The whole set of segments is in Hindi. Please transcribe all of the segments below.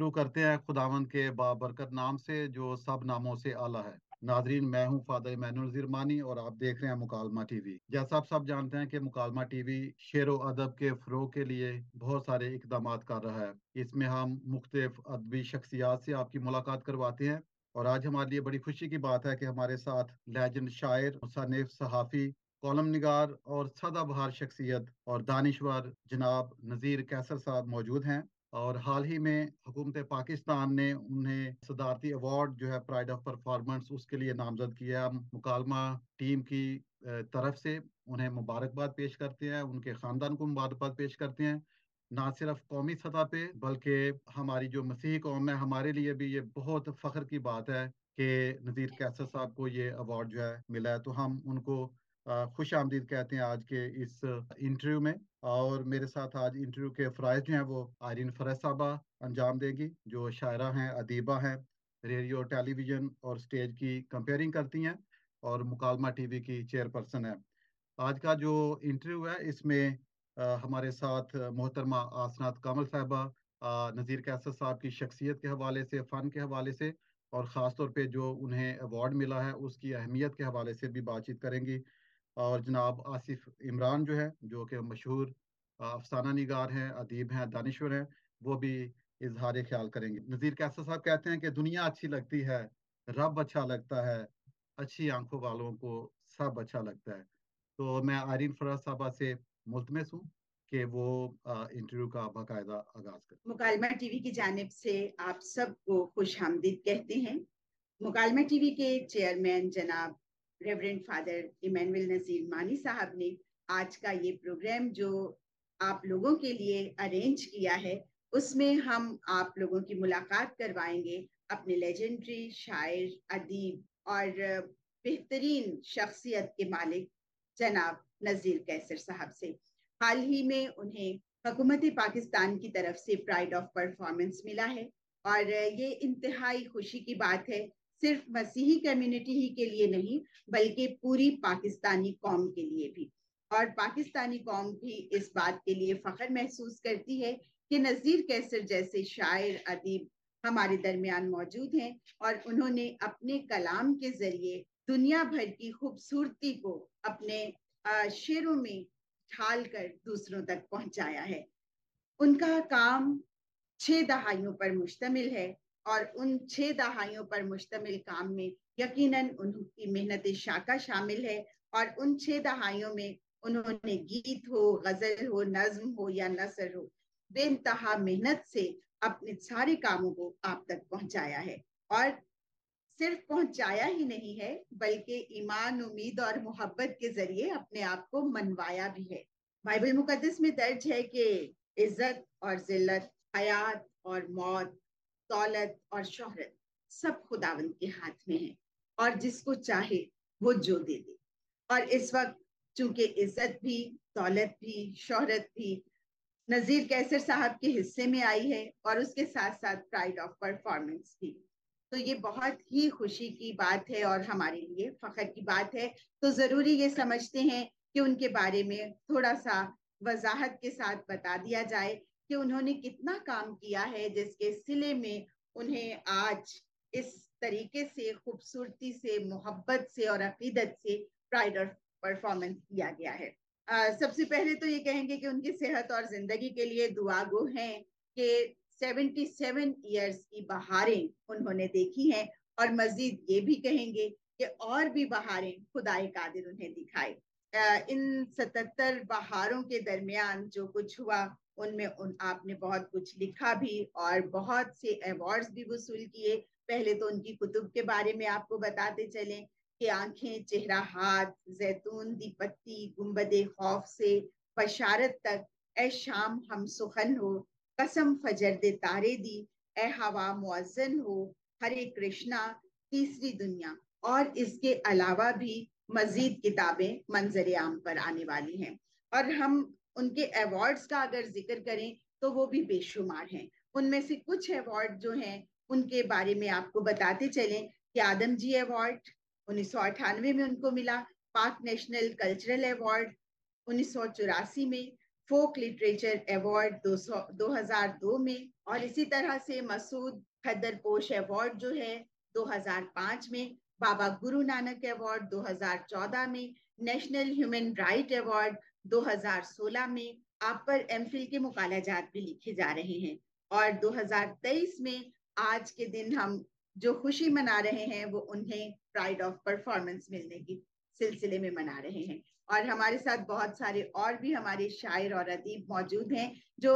शुरू करते हैं खुदावंद के बाबरकत नाम से जो सब नामों से आला है। नाजरीन, मैं हूं फादर इमैनुअल जिरमानी और आप देख रहे हैं मुकालमा टीवी। जैसा आप सब जानते हैं कि मुकालमा टीवी शेर व अदब के फ़रोग़ के लिए बहुत सारे इकदाम कर रहा है। इसमें हम मुख्तलिफ अदबी शख्सियात से आपकी मुलाकात करवाते हैं और आज हमारे लिए बड़ी खुशी की बात है कि हमारे साथ लेजेंड शायर, मुसन्निफ, सहाफ़ी, कॉलम निगार और सदाबहार शख्सियत और दानिश्वर जनाब नज़ीर कैसर साहब मौजूद हैं। और हाल ही में हुकूमत पाकिस्तान ने उन्हें सदारती अवार्ड जो है प्राइड ऑफ परफॉर्मेंस उसके लिए नामजद किया। हम मुकालमा टीम की तरफ से उन्हें मुबारकबाद पेश करते हैं, उनके ख़ानदान को मुबारकबाद पेश करते हैं। ना सिर्फ कौमी सतह पे बल्कि हमारी जो मसीही कौम है, हमारे लिए भी ये बहुत फ़ख्र की बात है कि नज़ीर कैसर साहब को ये अवार्ड जो है मिला है। तो हम उनको खुश आमदीद कहते हैं आज के इस इंटरव्यू में। और मेरे साथ आज इंटरव्यू के फ़राइज़ जो हैं वो आयरीन फ़रज़ साहबा अंजाम देगी, जो शायरा हैं, अदीबा हैं, रेडियो, टेलीविज़न और स्टेज की कंपेयरिंग करती हैं और मुकालमा टीवी की चेयरपर्सन है। आज का जो इंटरव्यू है इसमें हमारे साथ मोहतरमा आसनात कामल साहबा नज़ीर कैसर साहब की शख्सियत के हवाले से, फ़न के हवाले से और ख़ास तौर पे जो उन्हें अवार्ड मिला है उसकी अहमियत के हवाले से भी बातचीत करेंगी। और जनाब आसिफ इमरान जो है, जो कि मशहूर अफसाना निगार हैं, अदीब हैं, दानिश्वर हैं, वो भी इजहार ख्याल करेंगे। नज़ीर कैसर साहब कहते हैं कि दुनिया अच्छी लगती है, रब अच्छा लगता है, अच्छी आंखों वालों को सब अच्छा लगता है। तो मैं आयरीन फराज साहबा से मुल्तमस हूँ कि वो इंटरव्यू का बाकायदा आगाज करें। मुकालमा टीवी की जानिब से आप सबको खुश आमदीद कहते हैं। मुकालमा टीवी के चेयरमैन जनाब रेवरेंड फादर इमैनुअल नज़ीर मानी साहब ने आज का ये प्रोग्राम जो आप लोगों के लिए अरेंज किया है, उसमें हम आप लोगों की मुलाकात करवाएंगे अपने लेजेंडरी शायर, अदीब और बेहतरीन शख्सियत के मालिक जनाब नज़ीर कैसर साहब से। हाल ही में उन्हें हुकूमत पाकिस्तान की तरफ से प्राइड ऑफ परफॉर्मेंस मिला है और ये इंतहाई खुशी की बात है, सिर्फ मसीही कम्युनिटी ही के लिए नहीं बल्कि पूरी पाकिस्तानी कौम के लिए भी। और पाकिस्तानी कौम भी इस बात के लिए फख्र महसूस करती है कि नज़ीर कैसर जैसे शायर, अदीब हमारे दरमियान मौजूद हैं और उन्होंने अपने कलाम के जरिए दुनिया भर की खूबसूरती को अपने शेरों में ढाल कर दूसरों तक पहुंचाया है। उनका काम 6 दहाइयों पर मुश्तमिल है और उन 6 दहाइयों पर मुश्तमिल काम में यकीनन उनकी मेहनत शाका शामिल है। और उन 6 दहाइयों में उन्होंने गीत हो, गजल हो, नज्म हो या नसर हो, बेइंतहा मेहनत से अपने सारे कामों को आप तक पहुंचाया है। और सिर्फ पहुंचाया ही नहीं है बल्कि ईमान, उम्मीद और मोहब्बत के जरिए अपने आप को मनवाया भी है। बाइबल मुकद्दस में दर्ज है कि इज्जत और जिल्लत, हयात और मौत, दौलत और शोहरत सब खुदावंद के हाथ में है और जिसको चाहे वो जो दे दे। और इस वक्त चूंकि इज्जत भी, दौलत भी, शोहरत भी नज़ीर कैसर साहब के हिस्से में आई है और उसके साथ साथ प्राइड ऑफ परफॉर्मेंस भी, तो ये बहुत ही खुशी की बात है और हमारे लिए फख्र की बात है। तो जरूरी ये समझते हैं कि उनके बारे में थोड़ा सा वजाहत के साथ बता दिया जाए कि उन्होंने कितना काम किया है जिसके सिले में उन्हें आज इस तरीके से, खूबसूरती से, मोहब्बत से और अकीदत से प्राइड ऑफ परफॉर्मेंस दिया गया है। सबसे पहले तो ये कहेंगे कि उनकी सेहत और जिंदगी के लिए दुआ गो हैं कि 77 ईयर्स की बहारें उन्होंने देखी हैं और मजीद ये भी कहेंगे कि और भी बहारें खुदाए कादिर उन्हें दिखाए। इन 77 बहारों के दरमियान जो कुछ हुआ उनमें आपने बहुत कुछ लिखा भी और बहुत से अवार्ड्स भी वसूल किए। पहले तो उनकी कुतुब के बारे में आपको बताते चलें कि आंखें, चेहरा, हाथ, जैतून दी पत्ती, गुंबदे खौफ से बशारत तक, ए शाम हम सुखन हो, कसम फजर दे तारे दी, ए हवा मुअज्जन हो, हरे कृष्णा, तीसरी दुनिया और इसके अलावा भी मजीद किताबें मंजर आम पर आने वाली हैं। और हम उनके अवार्ड्स का अगर जिक्र करें तो वो भी बेशुमार हैं। उनमें से कुछ अवार्ड जो हैं उनके बारे में आपको बताते चलें कि आदमजी अवार्ड 1998 में उनको मिला, पाक नेशनल कल्चरल अवार्ड 1984 में, फोक लिटरेचर अवार्ड 2002 में, और इसी तरह से मसूद खद्दरपोश अवार्ड जो है 2005 में, बाबा गुरु नानक अवार्ड 2014 में, नेशनल ह्यूमन राइट अवार्ड 2016 में। आप पर एमफिल के मुकालाजात भी लिखे जा रहे हैं, और 2023 में आज के दिन हम जो खुशी मना रहे हैं वो उन्हें प्राइड ऑफ परफॉर्मेंस मिलने की सिलसिले में मना रहे हैं। और हमारे साथ बहुत सारे और भी हमारे शायर और अदीब मौजूद हैं जो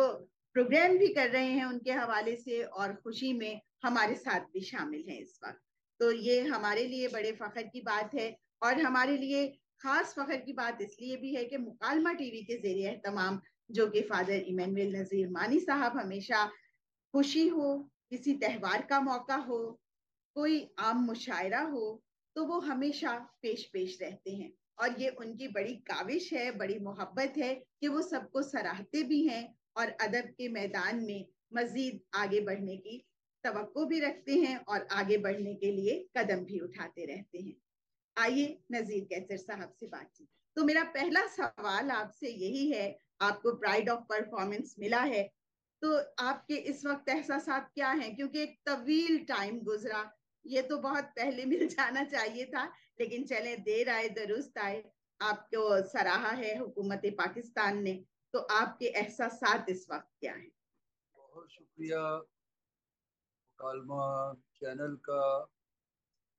प्रोग्राम भी कर रहे हैं उनके हवाले से, और खुशी में हमारे साथ भी शामिल हैं इस वक्त। तो ये हमारे लिए बड़े फख्र की बात है, और हमारे लिए खास फख्र की बात इसलिए भी है कि मुकालमा टीवी के ज़रिए एहतमाम, जो कि फादर इमैनुअल नज़ीर मानी साहब हमेशा खुशी हो, किसी त्यौहार का मौका हो, कोई आम मुशायरा हो, तो वो हमेशा पेश पेश रहते हैं। और ये उनकी बड़ी काविश है, बड़ी मोहब्बत है कि वो सबको सराहते भी हैं और अदब के मैदान में मजीद आगे बढ़ने की तवक्को भी रखते हैं और आगे बढ़ने के लिए कदम भी उठाते रहते हैं। आइए नजीर कैसर साहब से बातचीत। तो मेरा पहला सवाल आपसे यही है, आपको प्राइड ऑफ परफॉर्मेंस मिला है, तो आपके इस वक्त एहसासात क्या हैं? क्योंकि एक तवील टाइम गुजरा, ये तो बहुत पहले मिल जाना चाहिए था, लेकिन चले देर आए दुरुस्त आए। आपको सराहा है हुकूमत पाकिस्तान ने, तो आपके एहसासात इस वक्त क्या हैं? बहुत शुक्रिया मुकालमा चैनल का,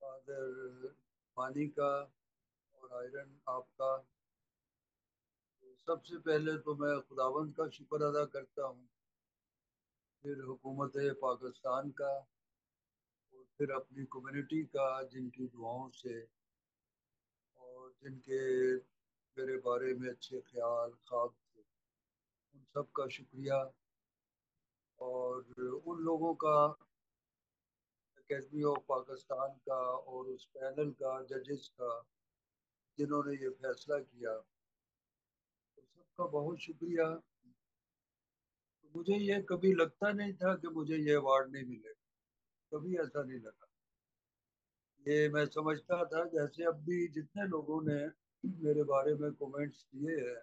फादर मानी का और आयरन आपका। सबसे पहले तो मैं खुदावंद का शुक्र अदा करता हूँ, फिर हुकूमत पाकिस्तान का, और फिर अपनी कम्युनिटी का जिनकी दुआओं से और जिनके मेरे बारे में अच्छे ख्याल ख्वाब थे, उन सब का शुक्रिया। और उन लोगों का, अकेडमी ऑफ पाकिस्तान का और उस पैनल का, जजेस का, जिन्होंने ये फैसला किया, तो सबका बहुत शुक्रिया। तो मुझे ये कभी लगता नहीं था कि मुझे ये अवार्ड नहीं मिलेगा, कभी ऐसा नहीं लगा। ये मैं समझता था जैसे अब भी जितने लोगों ने मेरे बारे में कमेंट्स दिए हैं,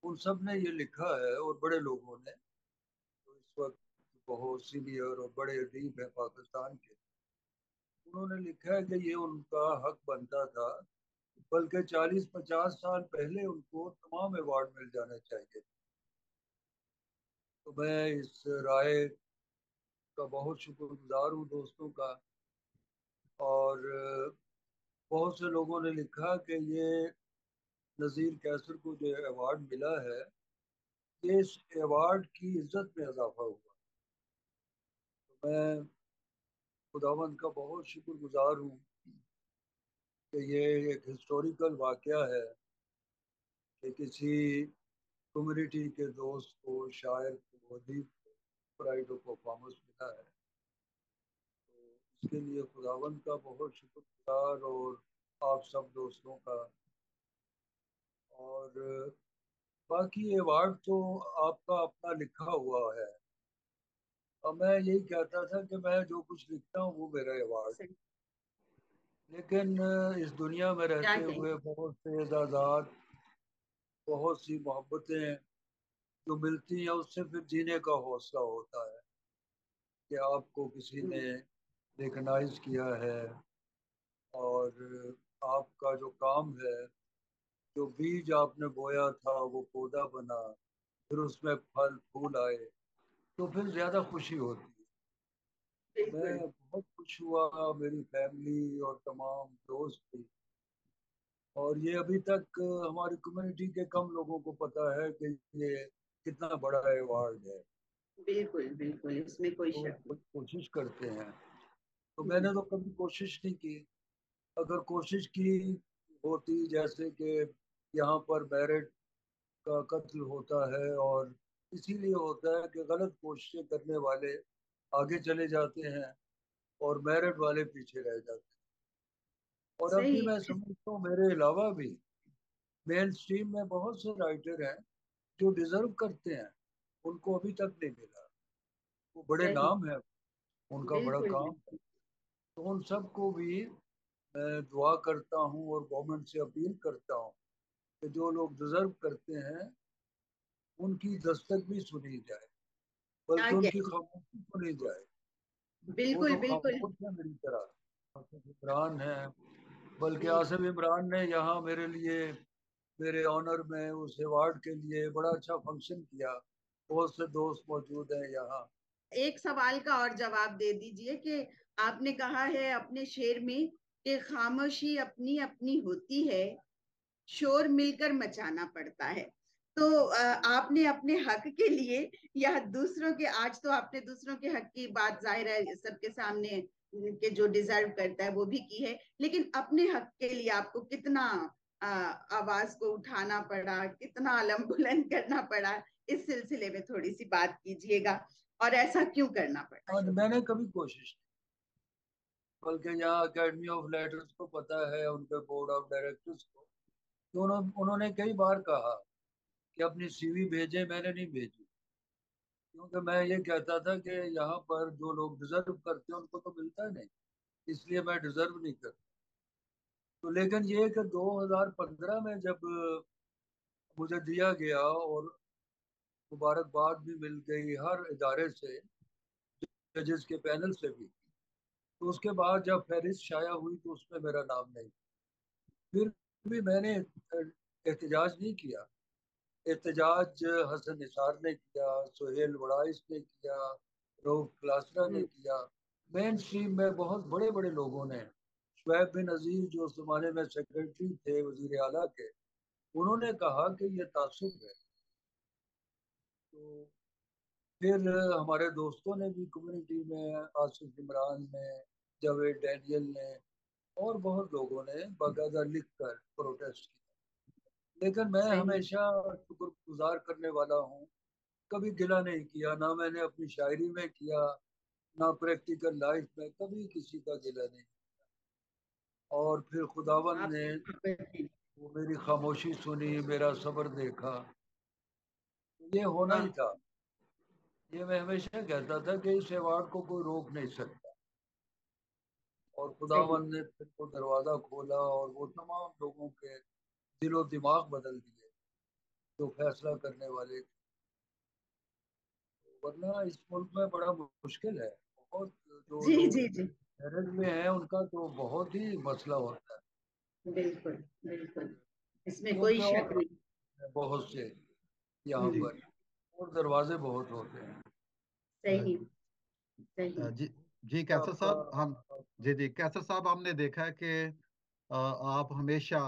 उन सब ने ये लिखा है, और बड़े लोगों ने, तो इस वक्त बहुत सीनियर और बड़े अदीब हैं पाकिस्तान के, उन्होंने लिखा है कि ये उनका हक बनता था, बल्कि 40-50 साल पहले उनको तमाम अवार्ड मिल जाने चाहिए। तो मैं इस राय का बहुत शुक्रगुजार हूँ दोस्तों का। और बहुत से लोगों ने लिखा कि ये नज़ीर कैसर को जो अवार्ड मिला है, ये इस अवार्ड की इज्जत में इजाफा हुआ। तो मैं खुदावंद का बहुत शुक्रगुजार हूँ कि ये एक हिस्टोरिकल वाकया है कि किसी कम्युनिटी के दोस्त को, शायर को, अदीब को प्राइड ऑफ परफॉर्मेंस मिला है। तो इसके लिए खुदावंद का बहुत शुक्रगुजार, और आप सब दोस्तों का। और बाकी अवार्ड तो आपका अपना लिखा हुआ है। और मैं यही कहता था कि मैं जो कुछ लिखता हूँ वो मेरा अवार्ड। लेकिन इस दुनिया में क्या रहते कहें? हुए बहुत से एजाज़ात, बहुत सी मोहब्बतें जो मिलती हैं, उससे फिर जीने का हौसला होता है कि आपको किसी ने रिकग्नाइज किया है, और आपका जो काम है, जो बीज आपने बोया था वो पौधा बना, फिर उसमें फल फूल आए, तो फिर ज़्यादा खुशी होती है। तो बिल्कुल। मैं बहुत खुश हुआ, मेरी फैमिली और तमाम दोस्त भी। और ये अभी तक हमारी कम्युनिटी के कम लोगों को पता है कि ये कितना बड़ा अवार्ड है। बिल्कुल बिल्कुल, इसमें कोई तो शक कोशिश करते हैं। तो नहीं। मैंने तो कभी कोशिश नहीं की। अगर कोशिश की होती, जैसे कि यहाँ पर मेरिट का कत्ल होता है, और इसीलिए होता है कि गलत कोशिशें करने वाले आगे चले जाते हैं और मेरिट वाले पीछे रह जाते हैं। और अब भी सही। मैं समझता हूँ मेरे अलावा भी मेन स्ट्रीम में बहुत से राइटर हैं जो डिजर्व करते हैं, उनको अभी तक नहीं मिला। वो बड़े सही। नाम है, उनका बड़ा बिल्कुल काम है। बिल्कुल। तो उन सबको भी मैं दुआ करता हूँ और गवर्नमेंट से अपील करता हूँ कि जो लोग डिजर्व करते हैं उनकी दस्तक भी सुनी जाए, क्या बल्कि उनकी कहते। खामोशी सुनी जाए। वो बिल्कुल तो बिल्कुल। खामोश है मेरी तरह। आसिफ इमरान है, बल्कि जी आसिफ इमरान ने यहाँ मेरे लिए, मेरे ऑनर में उस अवार्ड के लिए बड़ा अच्छा फंक्शन किया। बहुत से दोस्त मौजूद हैं यहाँ। एक सवाल का और जवाब दे दीजिए कि आपने कहा है अपने शेर में कि खामोशी अपनी अपनी होती है, शोर मिलकर मचाना पड़ता है। तो आपने अपने हक के लिए या दूसरों के, आज तो आपने दूसरों के हक की बात जाहिर है सबके सामने के जो डिजर्व करता है वो भी की है, लेकिन अपने हक के लिए आपको कितना आवाज को उठाना पड़ा, कितना अलम बुलंद करना पड़ा, इस सिलसिले में थोड़ी सी बात कीजिएगा, और ऐसा क्यों करना पड़ा। और मैंने कभी कोशिश, बल्कि यहाँ अकेडमी ऑफ लेटर्स को पता है, उनके बोर्ड ऑफ डायरेक्टर्स को, तो उन्होंने कई बार कहा कि अपनी सीवी भेजें, मैंने नहीं भेजी। क्योंकि मैं ये कहता था कि यहाँ पर जो लोग डिजर्व करते हैं उनको तो मिलता है नहीं, इसलिए मैं डिजर्व नहीं करता। तो लेकिन ये कि 2015 में जब मुझे दिया गया और मुबारकबाद भी मिल गई हर इदारे से, जजेस के पैनल से भी, तो उसके बाद जब फहरिस्त शाया हुई तो उसमें मेरा नाम नहीं। फिर भी मैंने एहतजाज नहीं किया। एहतजाज हसन निसार ने किया, सुहेल वड़ाइस ने किया, रऊफ क्लासरा ने हम्म, किया। मेन स्ट्रीम में बहुत बड़े बड़े लोगों ने, शुएब बिन अजीज जो उस जमाने में सेक्रेटरी थे वजीर आला के, उन्होंने कहा कि ये तासुब है। तो फिर हमारे दोस्तों ने भी कम्युनिटी में, आसिफ इमरान ने, जावेद डैनियल ने और बहुत लोगों ने बाकायदा लिख कर प्रोटेस्ट किया। लेकिन मैं सही। हमेशा शुक्रगुजार करने वाला हूँ। कभी गिला नहीं किया, ना मैंने अपनी शायरी में किया, ना प्रैक्टिकल लाइफ में कभी किसी का गिला नहीं। और फिर खुदावंद आप ने वो मेरी खामोशी सुनी, मेरा सब्र देखा, ये होना ही वाह था। ये मैं हमेशा कहता था कि इस अवार्ड को कोई रोक नहीं सकता। और सही। खुदावंद ने फिर वो दरवाज़ा खोला और वो तमाम लोगों के दिलो दिमाग बदल दिए जो फैसला करने वाले थे। वरना इस मुल्क में बड़ा मुश्किल है। बहुत जो जी लोग जी जी। मेरिट में हैं उनका तो बहुत ही मसला होता है। बिल्कुल बिल्कुल, इसमें कोई क्योंकि शक और नहीं। बहुत से यहाँ हम्म। पर और दरवाजे बहुत होते हैं। सही सही। जी जी कैसर आपका साहब, हम जी जी कैसर साहब, हमने देखा है कि आप हमेशा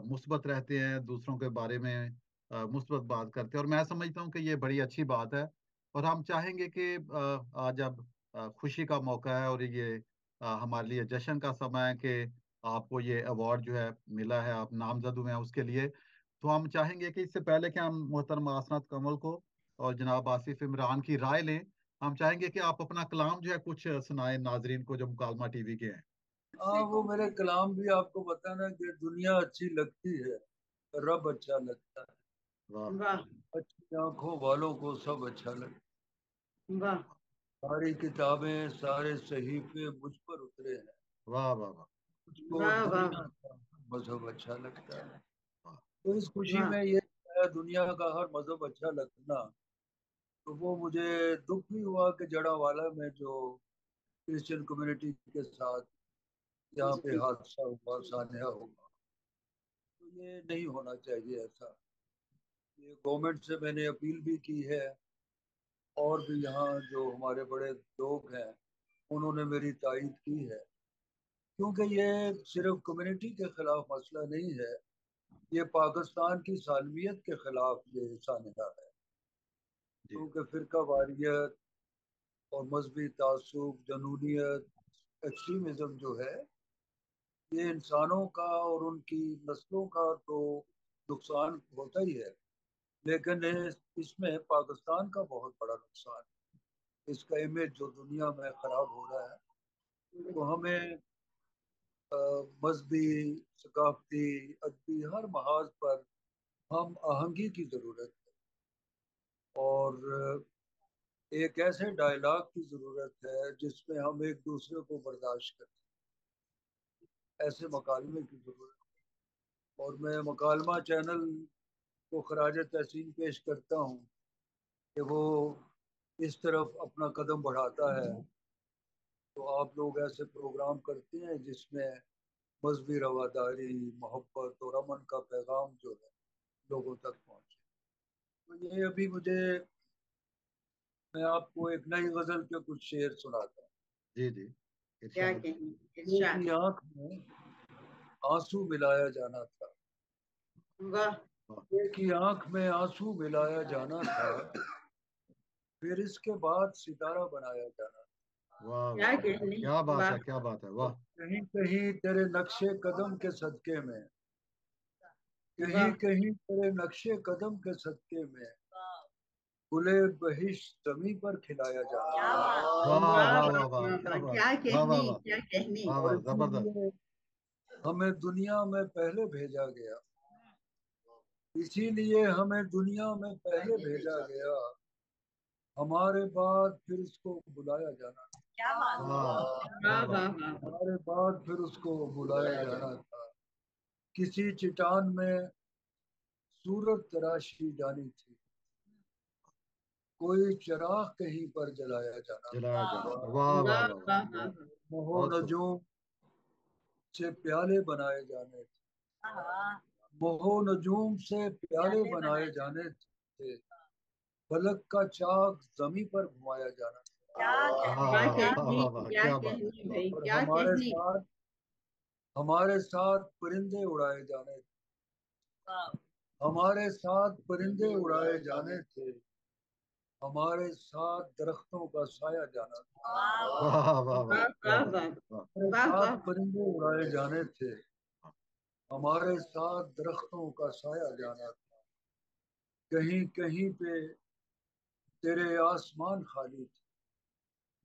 मुस्बत रहते हैं, दूसरों के बारे में मुस्बत बात करते हैं, और मैं समझता हूँ कि ये बड़ी अच्छी बात है। और हम चाहेंगे कि आज अब खुशी का मौका है, और ये हमारे लिए जश्न का समय है कि आपको ये अवार्ड जो है मिला है, आप नामजद हुए हैं उसके लिए। तो हम चाहेंगे कि इससे पहले कि हम मोहतरमा आसनात कमल को और जनाब आसिफ इमरान की राय लें, हम चाहेंगे कि आप अपना कलाम जो है कुछ सुनाए नाजरीन को जो मुकालमा टीवी के हैं। हाँ, वो मेरे कलाम भी आपको बताना कि दुनिया अच्छी लगती है, रब अच्छा लगता है। वाह वाह अच्छी आंखों वालों को सब अच्छा लगता वाह है। सारी किताबें सारे सहीफे मुझ पर उतरे हैं, वाह वाह वाह मुझको वाह वाह दुनिया का मजहब अच्छा लगता है। वाह तो इस खुशी वाह। में ये है, दुनिया का हर मजहब अच्छा लगना। तो वो मुझे दुख भी हुआ कि जड़ावाला में जो क्रिश्चियन कम्युनिटी के साथ यहाँ पे जी हादसा हुआ, सान्या हुआ, तो ये नहीं होना चाहिए ऐसा। ये गवर्नमेंट से मैंने अपील भी की है, और भी यहाँ जो हमारे बड़े लोग हैं उन्होंने मेरी तायीद की है। क्योंकि ये सिर्फ कम्युनिटी के खिलाफ मसला नहीं है, ये पाकिस्तान की सालमियत के खिलाफ ये सानहा है। जी क्योंकि फिरका वारियत और मजहबी तासुब, जनूनियत, एक्सट्रीमिज्म जो है, ये इंसानों का और उनकी नस्लों का तो नुकसान होता ही है, लेकिन इसमें पाकिस्तान का बहुत बड़ा नुकसान है। इसका इमेज जो दुनिया में खराब हो रहा है, तो हमें मजहबी, सकाफती, अदबी हर महाज पर हम आहंगी की जरूरत है। और एक ऐसे डायलॉग की जरूरत है जिसमें हम एक दूसरे को बर्दाश्त करें, ऐसे मकालमे की जरूरत है। और मैं मकालमा चैनल को खराज तहसीन पेश करता हूँ कि वो इस तरफ अपना कदम बढ़ाता है। तो आप लोग ऐसे प्रोग्राम करते हैं जिसमें मजहबी रवादारी, मोहब्बत और अमन का पैगाम जो है लोगों तक पहुंचे। तो ये अभी मुझे, मैं आपको एक नई गजल के कुछ शेर सुनाता हूँ। जी जी, क्या इरशाद। कहेंगे, एक इरशाद। ही आंख में आंसू मिलाया जाना था, वाह। वाह एक ही आंख में आंसू मिलाया जाना था, फिर इसके बाद सितारा बनाया जाना वाह क्या वाह वाह, कहने। क्या बात वाह। है, क्या बात है, था। वाह। कहीं कहीं तेरे नक्शे कदम के सदके में, कहीं वाह कहीं तेरे नक्शे कदम के सदके में गुले बहिश्त जमी पर खिलाया जाना वाह था। वाह वाह वाह वाह वाह, वाह क्या वाह, बात, क्या वाह वाह कहने, वाह, क्या कहने। वाह और वाह, जबरदस्त। इसीलिए हमें दुनिया में पहले भेजा गया, इसीलिए हमें दुनिया में पहले भेजा गया, हमारे बाद फिर उसको बुलाया जाना था। क्या बात है। वाह वाह वाह वाह, वाह वाह वाह। हमारे बाद फिर उसको बुलाया जाना था। किसी चट्टान में सूरत तराशी जानी थी, कोई चिराग कहीं पर जलाया जाना था। जलाया जाना था, वाह वाह वाह वाह वाह वाह वाह, वाह वाह। मोहो बहुत खूब। नजूम से प्याले बनाए जाने थे, मोहो नजूम से प्याले बनाए जाने थे, फलक का चाक जमी पर घुमाया जाना था। वाह क्या वाह वाह कहने, वाह वाह, क्या क्या बात है, कहने वाह। भाई, और क्या कहने। हमारे साथ परिंदे उड़ाए जाने थे, हमारे साथ परिंदे उड़ाए जाने थे, हमारे साथ दरख्तों का साया जाना था। वाह वाह वाह, वाह क्या वाह बात वाह है, वाह। हमारे वाह साथ वाह। परिंदे उड़ाए जाने थे, हमारे साथ दरख्तों का साया जाना था। कहीं कहीं पे तेरे आसमान खाली थे,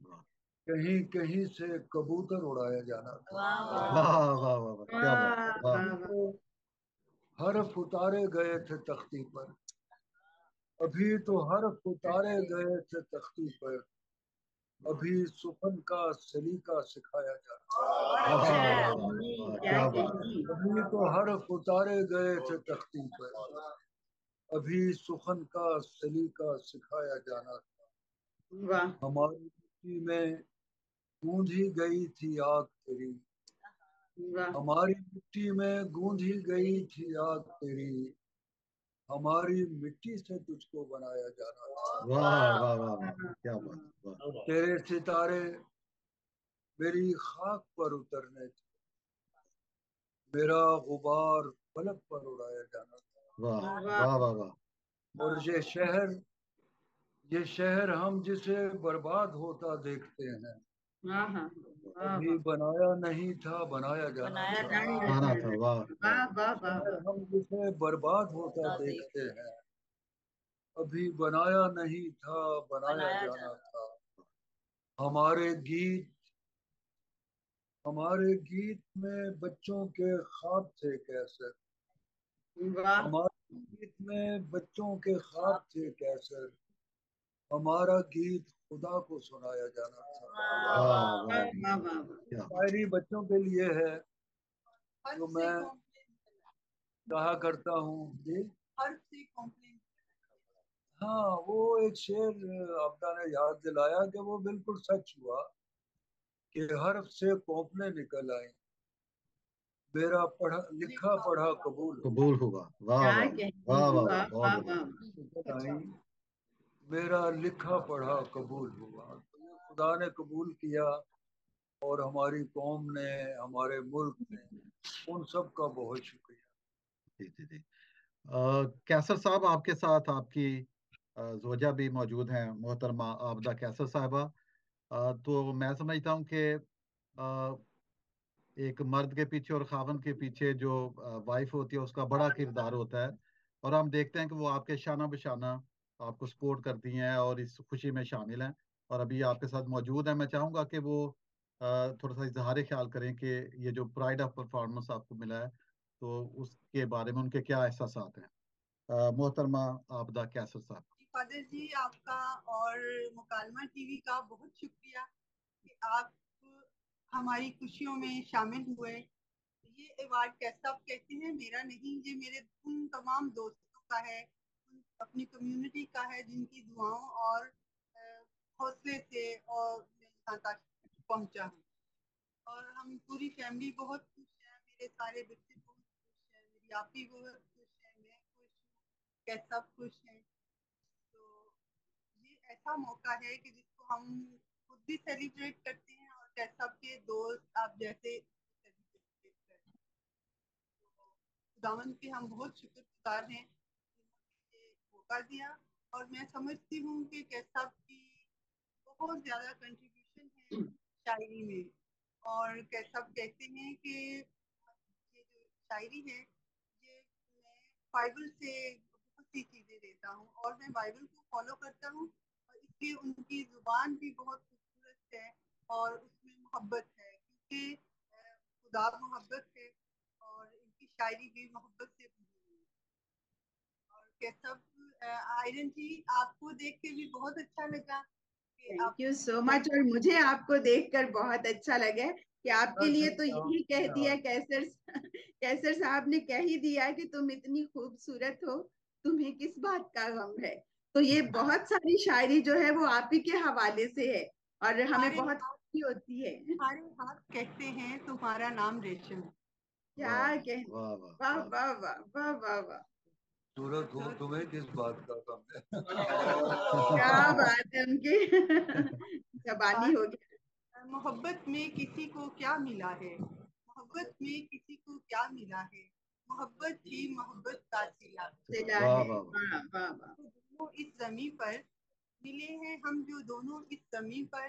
वाह कहीं कहीं से कबूतर उड़ाया जाना था। वाह वाह वाह वाह, क्या बात है, वाह वाह। वाह अभी वाह। तो हर्फ उतारे गए थे तख्ती पर, अभी तो हर्फ उतारे गए थे तख्ती पर, अभी सुखन का सलीका सिखाया जाता। वाह क्या वाह वाह कहने, वाह, क्या क्या बात है। कहने। अभी तो हर्फ उतारे गए थे तख्ती पर, अभी सुखन का सलीका सिखाया जाना था। वाह हमारी मिट्टी में गूंजी गई थी आग तेरी, वाह। हमारी मिट्टी में गूंजी गई थी आग तेरी, हमारी मिट्टी से तुझको बनाया जाना था। वाह वाह वाह वाह, क्या बात है, वाह तेरे सितारे मेरी खाक पर उतरने थे, मेरा गुबार फलक पर उड़ाया जाना वाह वाह वाह वाह वाह। था। और ये शहर हम जिसे बर्बाद होता देखते हैं, वाह वाह वाह अभी वाह। बनाया नहीं था, बनाया जाना था। बनाया गाना था, जाना। वाह वाह। वाह वाह वाह शहर वाह। हम जिसे बर्बाद होता देखते हैं, अभी बनाया नहीं था, बनाया जाना था। हमारे गीत हमारे गीत में बच्चों के ख्वाब थे कैसे, वाह हमारे गीत में बच्चों के ख्वाब थे कैसे, हमारा गीत खुदा को सुनाया जाना था। वाह वाह वाह वाह वाह वाह। क्या बात। शायरी बच्चों के लिए है, जो मैं कहा करता हूँ जी। हाँ, वो एक शेर आपदा ने याद दिलाया कि वो बिल्कुल सच हुआ कि हर्फ से कोपले निकल आई, मेरा पढ़ा लिखा पढ़ा कबूल हो कबूल होगा, वाह क्या वाह कहने। वाह वाह वाह, वाह बहुत वाह बढ़िया। वाह। निकल आई, मेरा लिखा पढ़ा कबूल हुआ। तो ये खुदा ने कबूल किया, और हमारी कौम ने, हमारे मुल्क ने, उन सब का बहुत शुक्रिया। जी जी जी। कैसर साहब, आपके साथ आपकी जोजा भी मौजूद हैं, मोहतरमा आबदा कैसर साहबा। तो मैं समझता हूँ कि एक मर्द के पीछे और खावन के पीछे जो वाइफ होती है उसका बड़ा किरदार होता है। और हम देखते हैं कि वो आपके शाना बशाना आपको सपोर्ट करती हैं और इस खुशी में शामिल हैं, और अभी आपके साथ मौजूद हैं। मैं चाहूंगा कि वो थोड़ा सा इजहार ख्याल करें कि ये जो प्राइड ऑफ परफॉर्मेंस आपको मिला है, तो उसके बारे में उनके क्या एहसासात हैं। मोहतरमा आबदा कैसर साहब। फादर जी, आपका और मुकालमा टीवी का बहुत शुक्रिया कि आप हमारी खुशियों में शामिल हुए। ये अवार्ड कैसा आप कहते हैं मेरा नहीं, ये मेरे उन तमाम दोस्तों का है, अपनी कम्युनिटी का है, जिनकी दुआओं और हौसले से और मैं यहाँ तक पहुँचा हूँ। और हम पूरी फैमिली बहुत खुश है, मेरे सारे बच्चे बहुत खुश हैं, मेरी आप भी बहुत खुश है, मैं खुश हूँ, क्या सब खुश हैं। तो ये ऐसा मौका है कि जिसको हम खुद भी सेलिब्रेट करते हैं और क्या सबके दोस्त आप जैसे सेलिब्रेट करते हैं। तो खुदावन के हम बहुत शुक्रगुजार हैं कि ये मौका दिया। और मैं समझती हूँ कि कैसा की बहुत ज्यादा कंट्रीब्यूशन है शायरी में। और कैसा कहते हैं कि ये जो शायरी है, ये मैं बाइबल से बहुत सी चीजें लेता हूँ और मैं बाइबल को फॉलो करता हूँ। और इसलिए उनकी जुबान भी बहुत खूबसूरत है और उसमें मोहब्बत है, क्योंकि खुदा मोहब्बत है और इनकी शायरी भी मोहब्बत से भरी हुई है। और कैसा आयरन जी, आपको देख के भी बहुत अच्छा लगा कि थैंक आप यू सो मच। और मुझे आपको देखकर बहुत अच्छा लगा कि आपके लिए तो यही कह दिया, कैसर कैसर साहब ने कह ही दिया कि तुम इतनी खूबसूरत हो, तुम्हें किस बात का गम है। तो ये बहुत सारी शायरी जो है वो आप ही के हवाले से है और हमें हमारे बहुत हाथ खुशी होती है। हमारे हाथ कहते हैं तुम्हारा नाम रेशम है। क्या वाह कहने। वाह वाह वाह वाह। वाह वाह वाह वाह वाह। सूरत हो, तुम्हें किस बात का कम है? क्या बात है उनकी जबानी हो गया। मोहब्बत में किसी को क्या मिला है, मोहब्बत में किसी को क्या मिला है, मोहब्बत ही मोहब्बत का सिला। सिला वाह है। वाह वाह। वाह वाह वाह। तो दोनों इस जमीन पर मिले हैं, हम जो दोनों इस जमीन पर,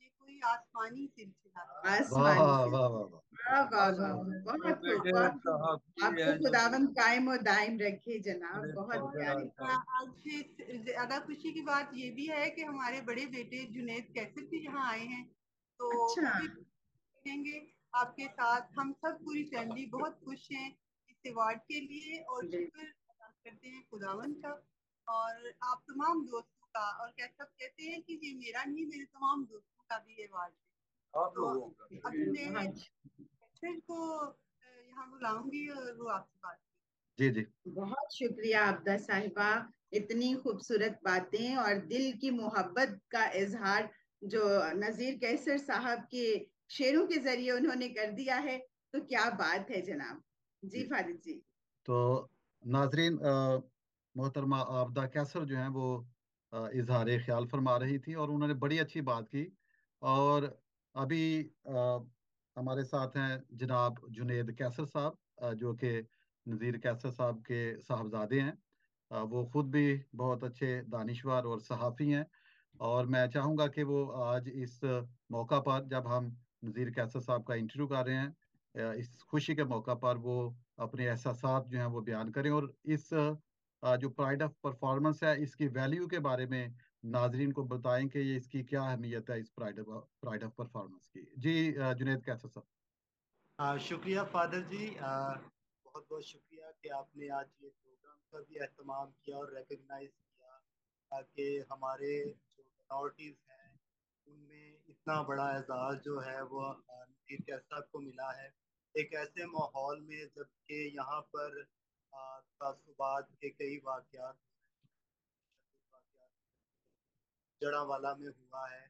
ये कोई आसमानी सिलसिला है। वाह आसमानी से। वाह वाह वाह। वाह वाह वाह वाह। आसमान में बहुत खूब, बेटे बहुत खूब। साहब आपको हैं जो खुदावंद कायम और दायम रखे जनाब, जुनेद बहुत कैसर प्यारे। साहब। आज से ज्यादा खुशी की बात ये भी है कि हमारे बड़े बेटे जुनेद कैसर भी यहाँ आए हैं, तो अच्छा। वो भी रहेंगे आपके साथ। हम सब पूरी फैमिली बहुत खुश हैं इस अवार्ड के लिए और शुक्र अदा करते हैं खुदावन का और आप तमाम दोस्तों का। और क्या सब कहते हैं कि ये मेरा नहीं, मेरे तमाम दोस्तों का भी अवार्ड है। आप तो लोगों का। अब मैं बहुत कैसर को यहाँ बुलाऊंगी और वो आपसे बात जी जी। बहुत शुक्रिया आबदा साहिबा। इतनी खूबसूरत बातें और दिल की मोहब्बत का इजहार जो नजीर कैसर साहब के शेरों के जरिए उन्होंने कर दिया है, तो क्या बात है जनाब। जी जी फारिद जी। तो नाजरीन, मोहतरमा आबदा कैसर जो हैं वो इजहार ख्याल फरमा रही थी और उन्होंने बड़ी अच्छी बात की। और अभी हमारे साथ हैं जनाब जुनेद कैसर साहब, जो कि नज़ीर कैसर साहब के साहबजादे हैं। वो खुद भी बहुत अच्छे दानिशवर और सहाफ़ी हैं। और मैं चाहूँगा कि वो आज इस मौका पर, जब हम नज़ीर कैसर साहब का इंटरव्यू कर रहे हैं, इस खुशी के मौका पर वो अपने एहसासात जो हैं वो बयान करें और इस जो प्राइड ऑफ परफॉर्मेंस है इसकी वैल्यू के बारे में नाजरीन को बताएं कि ये इसकी क्या अहमियत है, इस प्राइड ऑफ परफॉर्मेंस की। जी जुनेद कैसर साहब। शुक्रिया फादर जी, बहुत बहुत शुक्रिया कि आपने आज ये प्रोग्राम का भी एहतमाम किया और रिकग्नाइज किया ताकि हमारे जो मिनॉरिटीज़ हैं उनमें इतना बड़ा एजाज़ जो है वो नज़ीर कैसर साहब को मिला है, एक ऐसे माहौल में जबकि यहाँ पर तासुबात के कई वाक़यात जड़ावाला में हुआ है।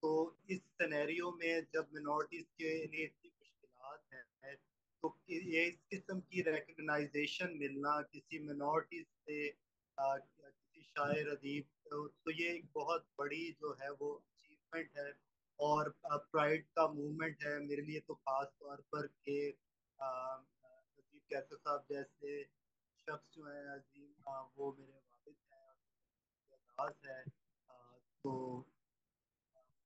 तो इस सिनेरियो में जब मिनॉरिटीज के लिए इतनी मुश्किलात हैं, तो ये इस किस्म की रिकग्नाइजेशन मिलना किसी मिनॉरिटीज से, किसी शायर अदीब, तो ये एक बहुत बड़ी जो है वो अचीवमेंट है और प्राइड का मूवमेंट है मेरे लिए। तो खास तौर पर कि नजीब कैसर साहब जैसे शख्स जो है अजीम, वो मेरे वालिद हैं और है। तो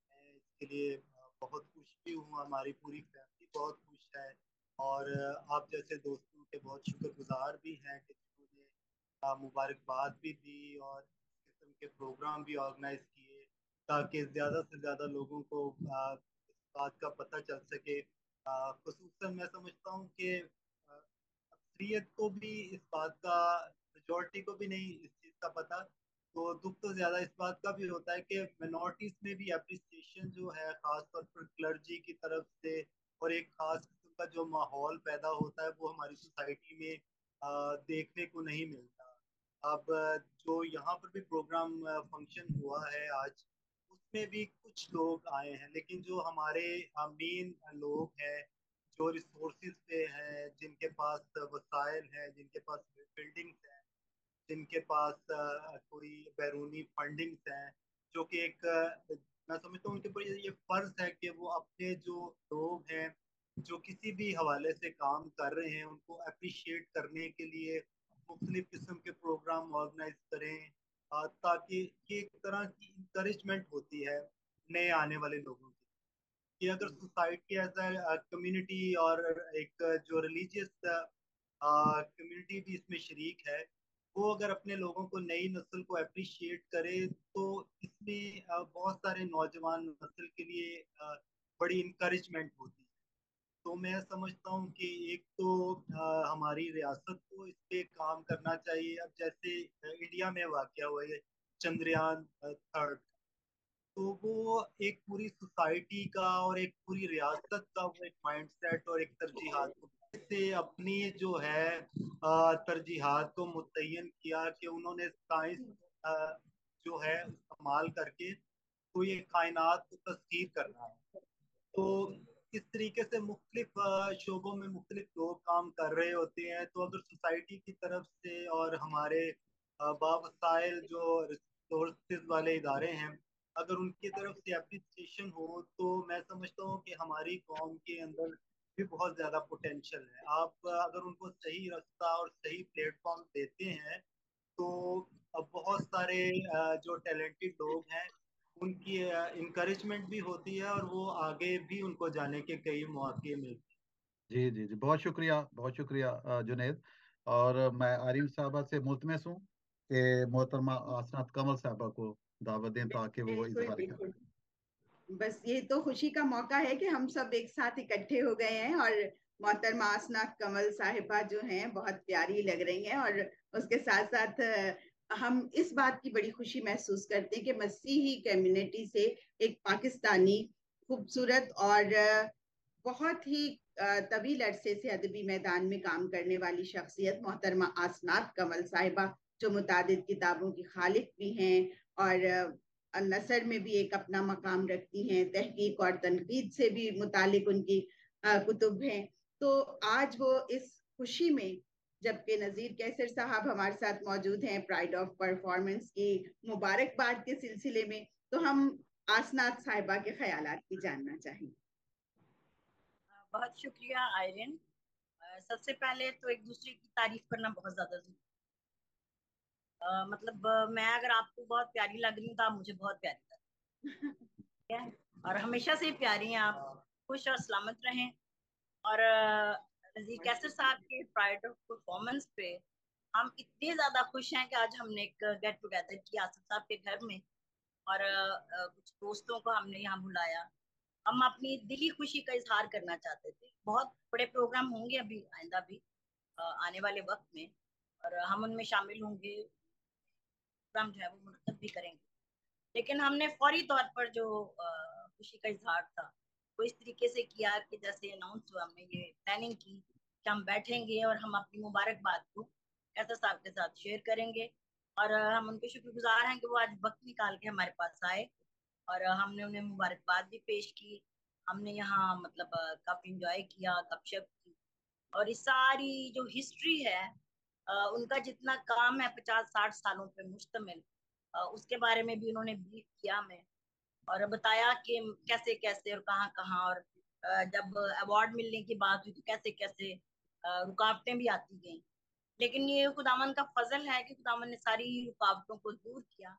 मैं इसके लिए बहुत खुश भी हूँ, हमारी पूरी फैमिली बहुत खुश है और आप जैसे दोस्तों के बहुत शुक्रगुजार भी हैं कि जिन्होंने मुबारकबाद भी दी और इस किस्म के प्रोग्राम भी ऑर्गेनाइज किए ताकि ज़्यादा से ज़्यादा लोगों को इस बात का पता चल सके। खुसूसन मैं समझता हूँ कि अक्सरियत को भी इस बात का, मेजोरिटी को भी नहीं इस चीज़ का पता। तो दुख तो ज्यादा इस बात का भी होता है कि मिनॉरिटीज में भी अप्रिसिएशन जो है खासतौर पर क्लर्जी की तरफ से और एक खास किस्म का जो माहौल पैदा होता है वो हमारी सोसाइटी में देखने को नहीं मिलता। अब जो यहाँ पर भी प्रोग्राम फंक्शन हुआ है आज, उसमें भी कुछ लोग आए हैं, लेकिन जो हमारे मेन लोग हैं, जो रिसोर्सेज पे हैं, जिनके पास वसाइल हैं, जिनके पास बिल्डिंग्स हैं, जिनके पास कोई बैरूनी फंडिंग्स हैं, जो कि एक मैं समझता हूँ उनके ऊपर ये फर्ज है कि वो अपने जो लोग हैं जो किसी भी हवाले से काम कर रहे हैं उनको अप्रिशिएट करने के लिए मुख्तलिफ किस्म के प्रोग्राम ऑर्गेनाइज करें, ताकि ये एक तरह की इंकरेजमेंट होती है नए आने वाले लोगों की, कि अगर सोसाइटी एज अ कम्युनिटी और एक जो रिलीजियस कम्युनिटी भी इसमें शरीक है, वो अगर अपने लोगों को, नई नस्ल को अप्रिशिएट करे, तो इसमें बहुत सारे नौजवान नस्ल के लिए बड़ी इंकरेजमेंट होती है। तो मैं समझता हूँ कि एक तो हमारी रियासत को इस पे काम करना चाहिए। अब जैसे इंडिया में वाकया हुआ है चंद्रयान थर्ड, तो वो एक पूरी सोसाइटी का और एक पूरी रियासत का वो एक माइंडसेट और एक तरजीहात को से अपनी जो है तरजीहात को मुतय्यन किया कि उन्होंने साइंस जो है इस्तेमाल करके तो ये कायनात को तस्खीर करना है। तो इस तरीके से मुख्तलिफ शोबों में मुख्तलिफ लोग काम कर रहे होते हैं, तो अगर सोसाइटी की तरफ से और हमारे बावसाइल जो रिसोर्सेज वाले इदारे हैं, अगर उनकी तरफ से अप्रिसिएशन हो, तो मैं समझता हूँ कि हमारी कौम के अंदर भी बहुत ज़्यादा पोटेंशियल है। आप अगर उनको सही रास्ता और सही प्लेटफॉर्म देते हैं, तो अब बहुत सारे जो टैलेंटेड लोग हैं उनकी इंकरेजमेंट भी होती है और वो आगे भी उनको जाने के कई मौके मिलते जी जी जी, बहुत शुक्रिया जुनेद। और मैं आरिम साहबा से मुल्तमस हूँ कि मोहतरमा आसनात कमल साहबा को दावत दें ताकि वो बिल्कुल इजहार करें। बिल्कुल। बस ये तो खुशी का मौका है कि हम सब एक साथ इकट्ठे हो गए हैं, और मोहतरमा आसनात कमल साहिबा जो हैं बहुत प्यारी लग रही हैं, और उसके साथ साथ हम इस बात की बड़ी खुशी महसूस करते हैं कि मसीही कम्युनिटी से एक पाकिस्तानी खूबसूरत और बहुत ही तवील अरसे से अदबी मैदान में काम करने वाली शख्सियत मोहतरमा आसनात कमल साहिबा, जो मुतादिद किताबों की खालिक भी हैं और नसर में भी एक अपना मकाम रखती हैं, तहकीक और तनकीद से भी मुतालिक उनकी कुतुब हैं। तो आज वो इस खुशी में, जबकि नजीर कैसर साहब हमारे साथ मौजूद हैं प्राइड ऑफ परफॉर्मेंस की मुबारकबाद के सिलसिले में, तो हम आसनात साहिबा के ख्यालात भी जानना चाहेंगे। बहुत शुक्रिया आयरन। सबसे पहले तो एक दूसरे की तारीफ करना बहुत ज्यादा जरूरी मतलब मैं अगर आपको बहुत प्यारी लग रही हूँ तो आप मुझे बहुत प्यारी लग रही है, और हमेशा से प्यारी हैं आप। खुश और सलामत रहें। और नजीर कैसर साहब के प्राइड ऑफ परफॉर्मेंस पे हम इतने ज्यादा खुश हैं कि आज हमने एक गेट टुगेदर किया आसिफ साहब के घर में, और कुछ दोस्तों को हमने यहाँ बुलाया। हम अपनी दिली खुशी का इजहार करना चाहते थे। बहुत बड़े प्रोग्राम होंगे अभी आइंदा भी आने वाले वक्त में, और हम उनमें शामिल होंगे, प्रोग्राम जो है वो मुनक़्क़िद भी करेंगे। लेकिन हमने फौरी तौर पर जो खुशी का इजहार था वो इस तरीके से किया कि जैसे अनाउंस हुआ, हमने ये प्लानिंग की कि हम बैठेंगे और हम अपनी मुबारकबाद को कैसर साहब के साथ शेयर करेंगे। और हम उनके शुक्रगुजार हैं कि वो आज वक्त निकाल के हमारे पास आए, और हमने उन्हें मुबारकबाद भी पेश की। हमने यहाँ मतलब काफी इंजॉय किया, गपशप की, और इस सारी जो हिस्ट्री है उनका जितना काम है 50-60 सालों पे मुश्तमिल, उसके बारे में भी उन्होंने ब्रीफ किया हमें, और बताया कि कैसे कैसे और कहाँ कहाँ, और जब अवार्ड मिलने की बात हुई तो कैसे कैसे रुकावटें भी आती गई। लेकिन ये खुदावन का फजल है कि खुदावन ने सारी रुकावटों को दूर किया।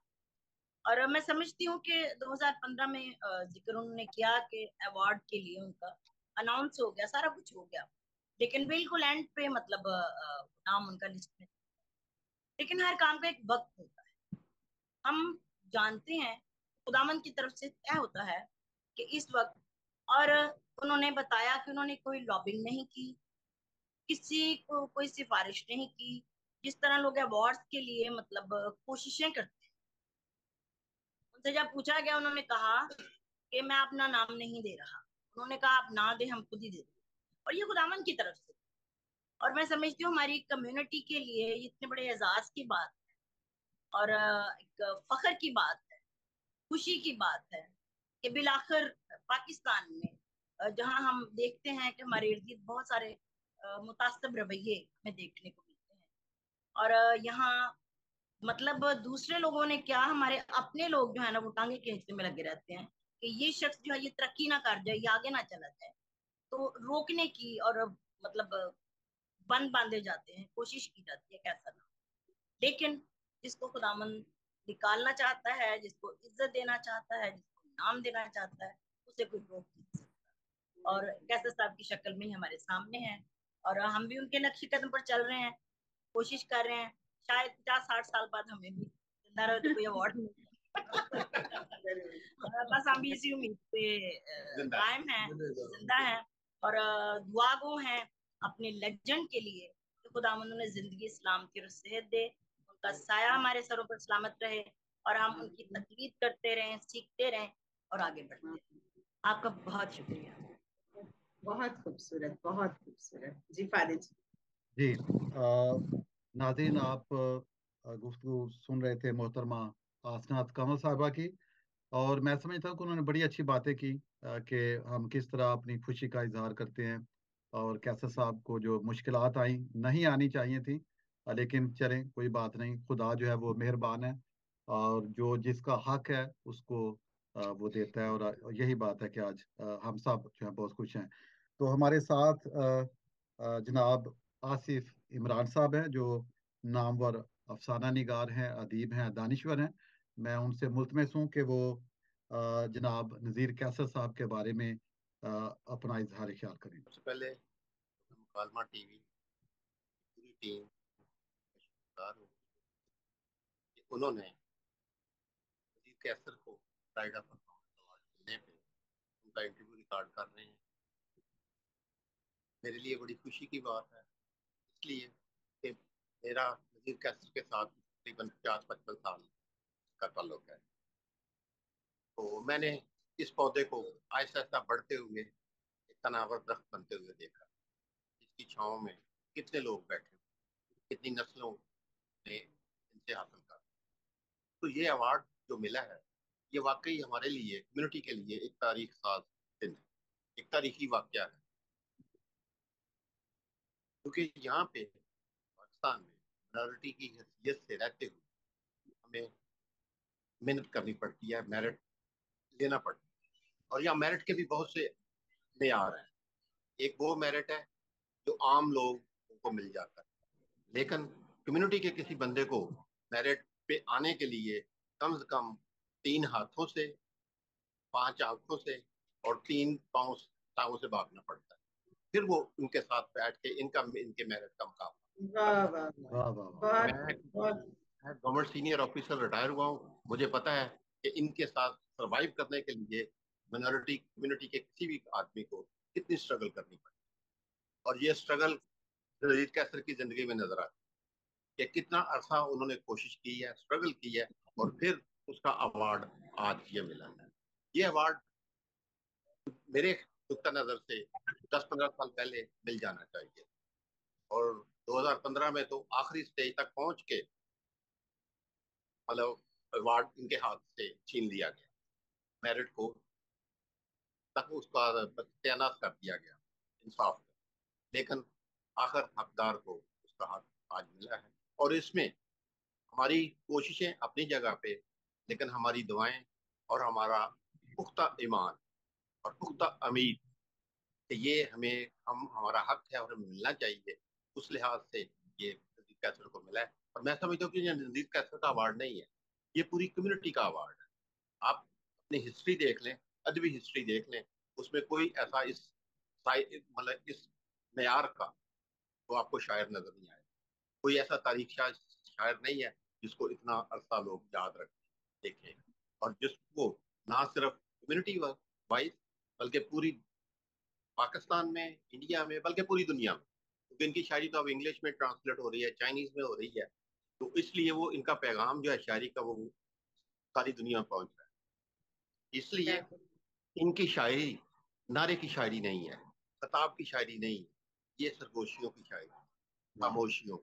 और मैं समझती हूँ कि 2015 में जिक्र उन्होंने किया कि अवार्ड के लिए उनका अनाउंस हो गया, सारा कुछ हो गया, लेकिन बिल्कुल एंड पे मतलब नाम उनका लिस्ट में। लेकिन हर काम का एक वक्त होता है, हम जानते हैं खुदावन की तरफ से तय होता है कि इस वक्त। और उन्होंने बताया कि उन्होंने कोई लॉबिंग नहीं की, किसी को कोई सिफारिश नहीं की। जिस तरह लोग अवार्ड्स के लिए मतलब कोशिशें करते हैं, उनसे जब पूछा गया उन्होंने कहा कि मैं अपना नाम नहीं दे रहा। उन्होंने कहा आप ना दे, हम खुद ही दे दें। और ये खुदावन की तरफ से। और मैं समझती हूँ हमारी कम्युनिटी के लिए इतने बड़े एजाज की बात है और एक फख्र की बात है, खुशी की बात है कि बिलाखिर पाकिस्तान में जहां हम देखते हैं कि हमारे इर्द गिर्द बहुत सारे मुतासब रवैये हमें देखने को मिलते हैं, और यहाँ मतलब दूसरे लोगों ने क्या, हमारे अपने लोग जो है ना वो टांगे खींचने में लगे रहते हैं कि ये शख्स जो है ये तरक्की ना कर जाए, ये आगे ना चला जाए, तो रोकने की और मतलब बंद बांधे जाते हैं, कोशिश की जाती है कैसा ना। लेकिन जिसको खुदामंद निकालना चाहता है, जिसको इज्जत देना चाहता है, जिसको नाम देना चाहता है, उसे कोई रोक नहीं सकता। और कैसर साहब की शक्ल में ही हमारे सामने है, और हम भी उनके नक्शे कदम पर चल रहे हैं, कोशिश कर रहे हैं। शायद 50-60 साल बाद हमें भी जिंदा रहे तो कोई अवार्ड मिले। बस हम भी इसी उम्मीद पे कायम हैं, जिंदा हैं, और दुआ गो हैं अपने लेजेंड के लिए कि खुदावंद उन्हें जिंदगी सलामती और सेहत दे, उनका साया हमारे सरों पर सलामत रहे, और हम उनकी तकलीद करते रहें, सीखते रहें और आगे बढ़ते रहें। आपका बहुत शुक्रिया। बहुत खूबसूरत, बहुत खूबसूरत। जी फादिल जी। जी नाज़रीन, आप गुफ्तगू सुन रहे थे मोहतरमा आसनात कमल साहबा की, और मैं समझता हूँ कि उन्होंने बड़ी अच्छी बातें की कि हम किस तरह अपनी खुशी का इजहार करते हैं, और कैसर साहब को जो मुश्किलात आई नहीं आनी चाहिए थी, लेकिन चलें कोई बात नहीं, खुदा जो है वो मेहरबान है, और जो जिसका हक है उसको वो देता है, और यही बात है कि आज हम सब जो है बहुत खुश हैं। तो हमारे साथ जनाब आसिफ इमरान साहब हैं, जो नामवर अफसाना निगार हैं, अदीब हैं, दानिश्वर हैं। मैं उनसे मुल्तमस हूँ कि वो जनाब नज़ीर कैसर साहब के बारे में अपना इजहार ख्याल करें। सबसे पहले मुकालमा टीवी पूरी टीम का शुक्रगुजार हूँ कि उन्होंने नज़ीर कैसर को प्राइड ऑफ परफॉर्मेंस अवार्ड मिलने पे उनका इंटरव्यू रिकॉर्ड कर रहे हैं। मेरे लिए बड़ी खुशी की बात है, इसलिए कि मेरा नज़ीर कैसर के साथ तकरीबन 50-55 साल का ताल्लुक है। तो मैंने इस पौधे को आहिस्ता आहिस्ता बढ़ते हुए एक तनावर दरख्त बनते हुए देखा, जिसकी छाँव में कितने लोग बैठे, कितनी नस्लों ने इनसे हासिल कर। तो ये अवार्ड जो मिला है, ये वाकई हमारे लिए, कम्युनिटी के लिए एक तारीख साज दिन है, एक तारीखी वाकया है, क्योंकि यहाँ पे पाकिस्तान में माइनॉरिटी की हैसियत से रहते हुए हमें मेहनत करनी पड़ती है, मेरिट लेना पड़ता है, और यहाँ मेरिट के भी बहुत से मेयार हैं। एक वो मेरिट है जो आम लोगों को मिल जाता है, लेकिन कम्युनिटी के किसी बंदे को मेरिट पे आने के लिए कम से कम 3 हाथों से, 5 आंखों से और 3 पाँव टांगों से भागना पड़ता है, फिर वो उनके साथ बैठ के इनके मेरिट का मुकाबला। वाह वाह वाह वाह वाह। बहुत बहुत। मैं गवर्नमेंट सीनियर ऑफिसर रिटायर हुआ हूँ, मुझे पता है कि इनके साथ सरवाइव करने के लिए माइनॉरिटी कम्युनिटी के किसी भी आदमी को कितनी स्ट्रगल करनी पड़ती है, और ये स्ट्रगल नज़ीर कैसर की जिंदगी में नजर आती है कि कितना अरसा उन्होंने कोशिश की है, स्ट्रगल की है, और फिर उसका अवार्ड आज ये मिला है। ये अवार्ड मेरे नुक्ता नजर से 10-15 साल पहले मिल जाना चाहिए, और 2015 में तो आखिरी स्टेज तक पहुंच के मतलब अवार्ड इनके हाथ से छीन लिया गया, मेरिट को तक उसका सत्यानाश कर दिया गया इंसाफ में। लेकिन आखिर हकदार को उसका हक आज मिला है, और इसमें हमारी कोशिशें अपनी जगह पे, लेकिन हमारी दुआएं और हमारा पुख्ता ईमान और पुख्ता उम्मीद कि ये हम हमारा हक है और हमें मिलना चाहिए, उस लिहाज से ये नज़ीर कैसर को मिला है। और मैं समझता हूँ कि ये नज़ीर कैसर का अवार्ड नहीं है, ये पूरी कम्युनिटी का अवार्ड है। आप अपनी हिस्ट्री देख लें, अदबी हिस्ट्री देख लें, उसमें कोई ऐसा मतलब इस मेयार का तो आपको शायर नजर नहीं आएगा। कोई ऐसा तारीख शायर नहीं है जिसको इतना अरसा लोग याद रखें, देखें, और जिसको ना सिर्फ कम्युनिटी वाइज बल्कि पूरी पाकिस्तान में, इंडिया में, बल्कि पूरी दुनिया में, क्योंकि इनकी शायरी तो अब इंग्लिश में ट्रांसलेट हो रही है, चाइनीज में हो रही है, तो इसलिए वो इनका पैगाम जो है शायरी का वो सारी दुनिया में पहुंच रहा है। इसलिए इनकी शायरी नारे की शायरी नहीं है, खताब की शायरी नहीं है, ये सरगोशियों की शायरी, खामोशियों,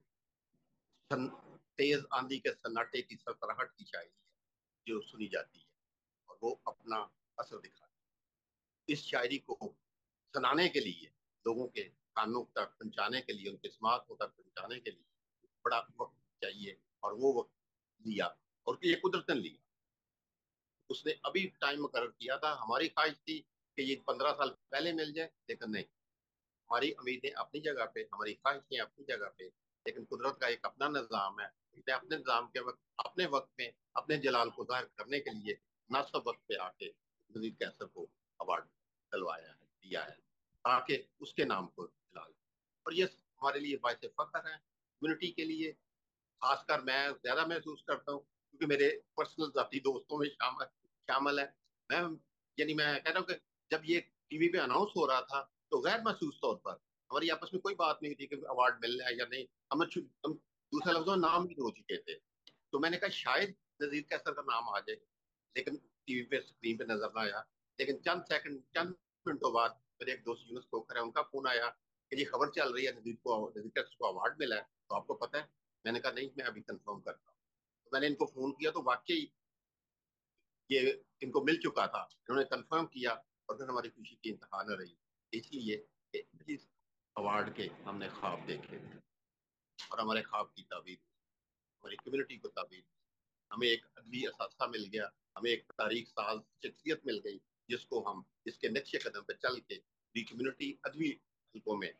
तेज आंधी के सन्नाटे की सरसराहट की शायरी है जो सुनी जाती है और वो अपना असर दिखाती है। इस शायरी को सुनाने के लिए, लोगों के कानों तक पहुंचाने के लिए, उनके दिमाग तक पहुंचाने के लिए बड़ा वक्त चाहिए, और वो वक्त लिया और ये कुदरतन लिया। उसने अभी टाइम मुकर्रर किया था। हमारी ख्वाहिश थी कि ये 15 साल पहले मिल जाए, लेकिन नहीं। हमारी उम्मीदें अपनी जगह पे, हमारी ख्वाहिशें अपनी जगह पे, लेकिन कुदरत का एक अपना निज़ाम है। उसने अपने निज़ाम के वक्त, अपने वक्त में अपने जलाल को जाहिर करने के लिए मुनासिब वक्त पे आके नजीर कैसर को अवार्ड दिलवाया है, दिया है, ताकि उसके नाम को जलाल। और ये हमारे लिए बायसे फख्र है, कम्युनिटी के लिए। खासकर मैं ज्यादा महसूस करता हूँ क्योंकि मेरे पर्सनल जाती दोस्तों में शामिल शामिल है। मैं मैं कह रहा हूँ कि जब ये टीवी पे अनाउंस हो रहा था तो गैर महसूस तौर पर हमारी आपस में कोई बात नहीं थी कि अवार्ड मिलना है या नहीं। हम दूसरे लफ्जों में नाम भी हो चुके थे। तो मैंने कहा शायद नजीर कैसर का नाम आ जाए, लेकिन टीवी पे स्क्रीन पे नजर ना आया। लेकिन चंद मिनटों बाद मेरे एक दोस्त यूनुस खोखर है, उनका फोन आया कि ये खबर चल रही है नजीर कैसर को अवार्ड मिला है, तो आपको पता है? मैंने कहा नहीं, मैं अभी कंफर्म करता हूँ। तो मैंने इनको फोन किया तो वाकई ये इनको मिल चुका था, इन्होंने कंफर्म किया। और फिर हमारी खुशी की इंतहा न रही, इसलिए कि इस अवार्ड के हमने ख्वाब देखे और हमारे ख्वाब की ताबीर, हमारी कम्युनिटी को ताबीर। हमें एक अदबी असासा मिल गया, हमें एक तारीख साज शख्सियत मिल गई जिसको हम इसके नक्शे कदम पे चल के भी कम्युनिटी अदबी हल्कों में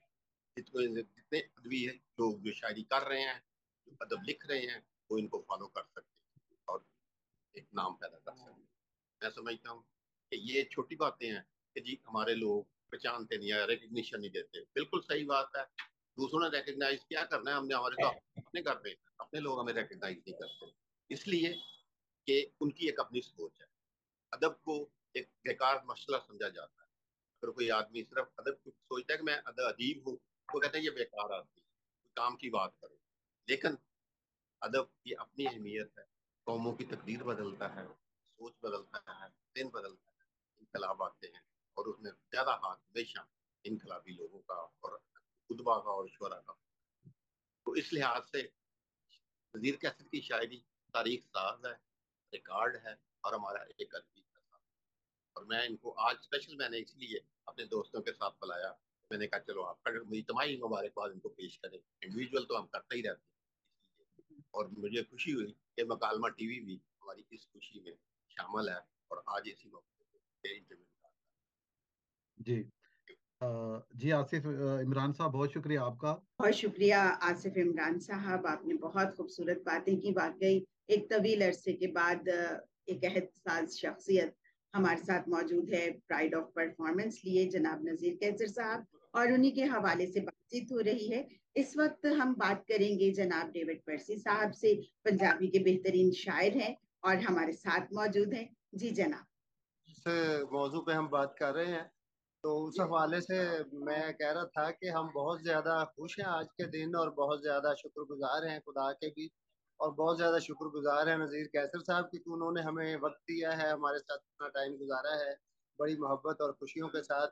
जितने अदबी लोग जो शायरी कर रहे हैं, जो अदब लिख रहे हैं, वो इनको फॉलो कर सकते हैं और एक नाम पैदा कर सकते हैं। मैं समझता हूँ कि ये छोटी बातें हैं कि जी हमारे लोग पहचानते नहीं है, रिकग्निशन नहीं देते। बिल्कुल सही बात है, दूसरों ने रिकग्नाइज क्या करना है, हमने हमारे तो अपने घर पे अपने लोग हमें रिकग्नाइज नहीं करते, इसलिए कि उनकी एक अपनी सोच है। अदब को एक बेकार मसला समझा जाता है। अगर कोई आदमी सिर्फ अदब को सोचता है कि मैं अदीब हूँ, वो कहते हैं ये बेकार आदमी है, काम की बात करो। लेकिन अदब की अपनी अहमियत है, कौमों की तकदीर बदलता है, सोच बदलता है, दिन बदलता है, इनकलाब आते हैं और उसमें ज्यादा हाथ हमेशा इनकलाबी लोगों का और खुतबा का और शुरा का। तो इस लिहाज से नज़ीर कैसर की शायरी तारीख साज है, रिकॉर्ड है और हमारा एक अदबी का। और मैं इनको आज स्पेशल मैंने इसलिए अपने दोस्तों के साथ बुलाया, मैंने कहा चलो आपका इज्तिमाई मुबारकबाद इनको पेश करें। इंडिविजुअल तो हम करते ही रहते हैं इसलिए। और मुझे खुशी हुई कि मकालमा टीवी भी हमारी इस खुशी में शामिल है और आज इसी मौके पे इंटरव्यू निकालता जी। जी आसिफ इमरान साहब, बहुत शुक्रिया आपका। बहुत शुक्रिया आसिफ इमरान साहब, आपने बहुत खूबसूरत बातें की। वाकई एक तवील अरसे के बाद एक अहदसाज शख्सियत हमारे साथ मौजूद है प्राइड ऑफ परफॉर्मेंस लिए जनाब नजीर कैसर साहब, और उन्हीं के हवाले से बातचीत हो रही है। इस वक्त हम बात करेंगे जनाब डेविड पर्सी साहब से, पंजाबी के बेहतरीन शायर हैं और हमारे साथ मौजूद हैं। जी जनाब। जिस मौजू पे हम बात कर रहे हैं, तो उस हवाले से मैं कह रहा था कि हम बहुत ज़्यादा खुश हैं आज के दिन और बहुत ज़्यादा शुक्रगुजार हैं खुदा के भी। और बहुत ज़्यादा शुक्रगुजार हैं नज़ीर कैसर साहब की कि उन्होंने हमें वक्त दिया है, हमारे साथ इतना टाइम गुजारा है बड़ी मोहब्बत और खुशियों के साथ।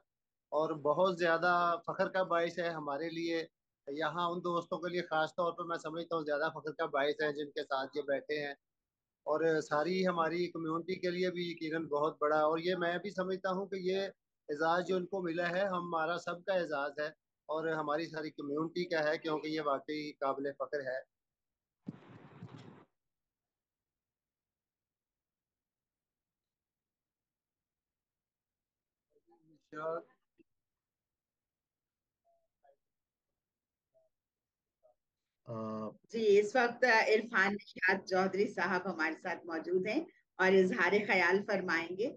और बहुत ज़्यादा फ़ख्र का बायस है हमारे लिए, यहाँ उन दोस्तों के लिए ख़ास तौर पर मैं समझता हूँ ज़्यादा फ़ख्र का बायस है जिनके साथ ये बैठे हैं। और सारी हमारी कम्युनिटी के लिए भी यकीनन बहुत बड़ा, और ये मैं भी समझता हूँ कि ये एजाज़ जो उनको मिला है हमारा सबका एजाज़ है और हमारी सारी कम्युनिटी का है, क्योंकि ये वाकई काबिल फ़ख्र है। है। जी, इस वक्त इरफान निशात चौधरी साहब हमारे साथ मौजूद हैं और इजहार ख्याल फरमाएंगे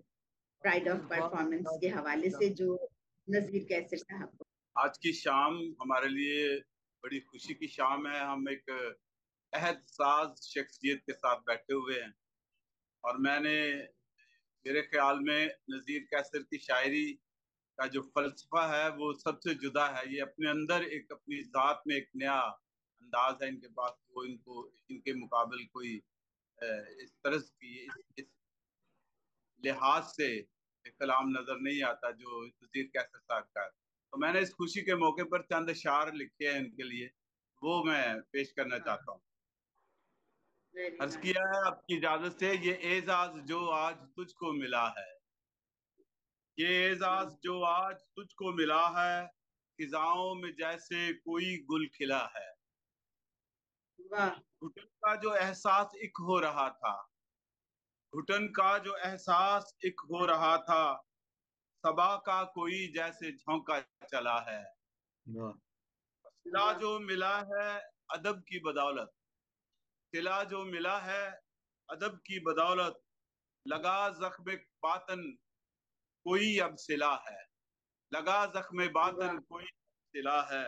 प्राइड ऑफ परफॉर्मेंस के हवाले से, जो नजीर कैसर साहब को। आज की शाम हमारे लिए बड़ी खुशी की शाम है। हम एक अहद साज शख्सियत के साथ बैठे हुए हैं और मेरे ख्याल में नज़ीर कैसर की शायरी का जो फलसफा है वो सबसे जुदा है। ये अपने अंदर एक अपनी जात में एक नया अंदाज है इनके पास, वो इनको इनके मुकाबले कोई इस तरह की इस लिहाज से कलाम नजर नहीं आता जो नज़ीर कैसर साहब का है। तो मैंने इस खुशी के मौके पर चंद अशार लिखे हैं इनके लिए, वो मैं पेश करना चाहता हूँ। अर्ज किया है आपकी इजाजत से, ये एजाज जो आज तुझको मिला है, ये एजाज जो आज तुझको मिला है, फिजाओं में जैसे कोई गुल खिला है। घुटन का जो एहसास एक हो रहा था, घुटन का जो एहसास एक हो रहा था, सबा का कोई जैसे झोंका चला है। सिला जो मिला है अदब की बदौलत, सिला जो मिला है अदब की बदौलत, लगा जख्म बातन कोई अब सिला है, लगा जख्म बातन कोई सिला है।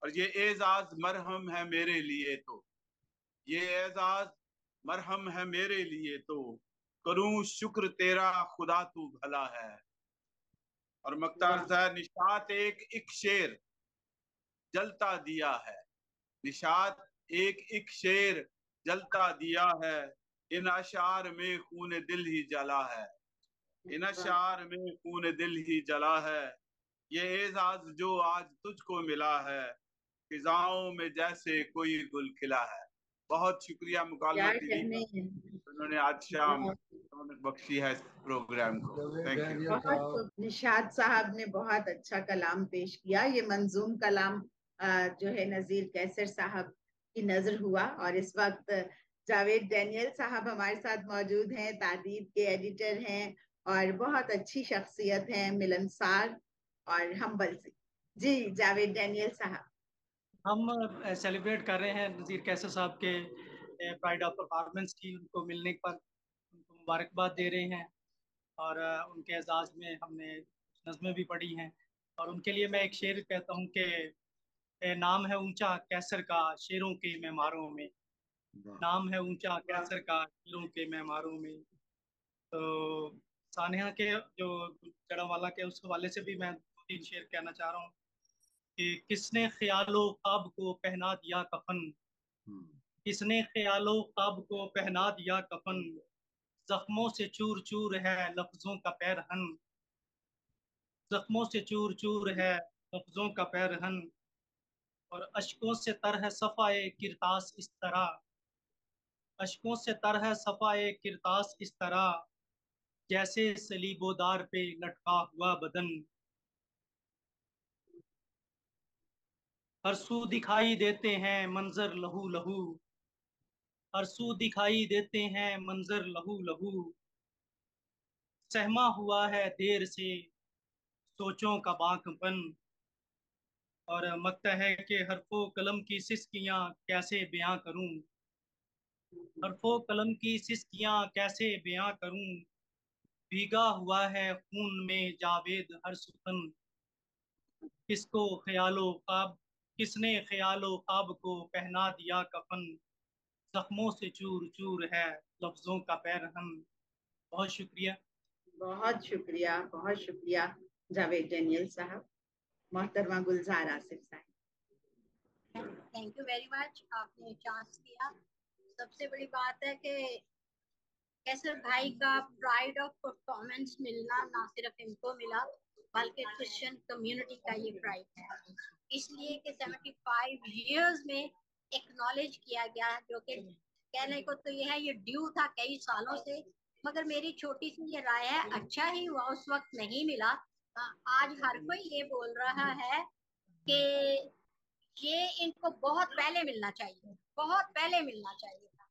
और ये एजाज मरहम है मेरे लिए तो, ये एजाज मरहम है मेरे लिए तो, करूं शुक्र तेरा खुदा तू भला है। और मख्तार साहब, निशात एक एक शेर जलता दिया है, निशात एक एक शेर जलता दिया है, इन अशार में खून दिल ही जला है, इन अशार में खून दिल ही जला है। ये एजाज जो आज तुझको मिला है, फिजाओं में जैसे कोई गुल खिला है। बहुत शुक्रिया मुकालमा टीवी का, उन्होंने आज शाम बख्शी है इस प्रोग्राम को। Thank you. निशात साहब ने बहुत अच्छा कलाम पेश किया। ये मंजूम कलाम जो है नजीर कैसर साहब की नजर हुआ। और इस वक्त जावेद डैनियल साहब हमारे साथ मौजूद हैं, तादीब के एडिटर हैं और बहुत अच्छी शख्सियत हैं, मिलनसार और हम्बल से। जी जावेद डैनियल साहब, हम सेलिब्रेट कर रहे हैं नज़ीर कैसर साहब के प्राइड ऑफ परफॉर्मेंस की। उनको मिलने पर उनको मुबारकबाद दे रहे हैं और उनके एजाज़ में हमने नज़में भी पढ़ी हैं। और उनके लिए मैं एक शेर कहता हूँ कि नाम है ऊंचा कैसर का शेरों के मेमारों में, नाम है ऊंचा कैसर का शेरों के मेमारों में। तो सानिया के जो जड़ावाला के उस हवाले से भी मैं 2-3 शेर कहना चाह रहा हूँ कि किसने ख्यालो ख्वाब को पहना दिया कफन, किसने ख्यालो ख्वाब को पहना दिया कफन, जख्मों से चूर चूर है लफ्जों का पैरहन, जख्मों से चूर चूर है लफ्जों का पैरहन। और अशकों से तर है सफाए किरतास इस तरह, अशकों से तर है सफाए किरतास इस तरह, जैसे सलीबोदार पे लटका हुआ बदन। हर सू दिखाई देते हैं मंजर लहू लहू, हर सू दिखाई देते हैं मंजर लहू लहू, सहमा हुआ है देर से सोचों का बांकपन। और मकता है कि हरफो कलम की सिस्कियां कैसे बयां करूं, हरफो कलम की सिस्कियां कैसे बयां करूं, भीगा हुआ है खून में जावेद हर सुतन। किसको ख्यालो ख्वाब, किसने ख्यालो ख्वाब को पहना दिया कफन, जख्मों से चूर चूर है लफ्जों का पैरहन। बहुत शुक्रिया, बहुत शुक्रिया, बहुत शुक्रिया जावेद डैनियल साहब। मोहतरमा गुलजार आसिफ साहब, थैंक यू वेरी मच, आपने चांस दिया। सबसे बड़ी बात है कि कैसर भाई का प्राइड ऑफ परफॉर्मेंस मिलना ना सिर्फ इनको मिला बल्कि क्रिश्चियन कम्युनिटी का ये प्राइड है, इसलिए कि 75 इयर्स में एक्नॉलेज किया गया, जो कि कहने को तो ये है ये ड्यू था कई सालों से। मगर मेरी छोटी सी ये राय है, अच्छा ही हुआ उस वक्त नहीं मिला। आज हर कोई ये बोल रहा है कि ये इनको बहुत पहले मिलना चाहिए, बहुत पहले मिलना चाहिए था।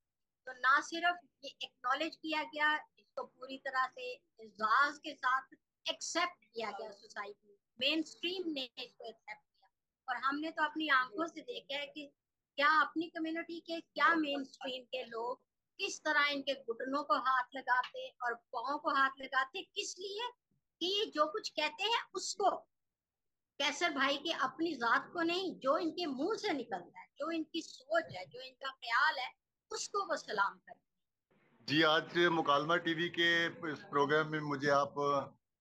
तो ना सिर्फ ये एक्नॉलेज किया गया, इसको पूरी तरह से एजाज के साथ एक्सेप्ट किया गया, सोसाइटी मेन स्ट्रीम ने इसको एक्सेप्ट किया। और हमने तो अपनी आंखों से देखा है कि क्या अपनी कम्युनिटी के क्या मेन स्ट्रीम के लोग किस तरह इनके घुटनों को हाथ लगाते और पाँव को हाथ लगाते, किस लिए कि जो कुछ कहते हैं उसको, कैसर भाई की अपनी जात को नहीं, जो इनके मुंह से निकलता है, जो इनकी सोच है, जो इनका ख्याल है, उसको वो सलाम करते हैं। जी, आज मुकालमा टीवी के इस प्रोग्राम में मुझे आप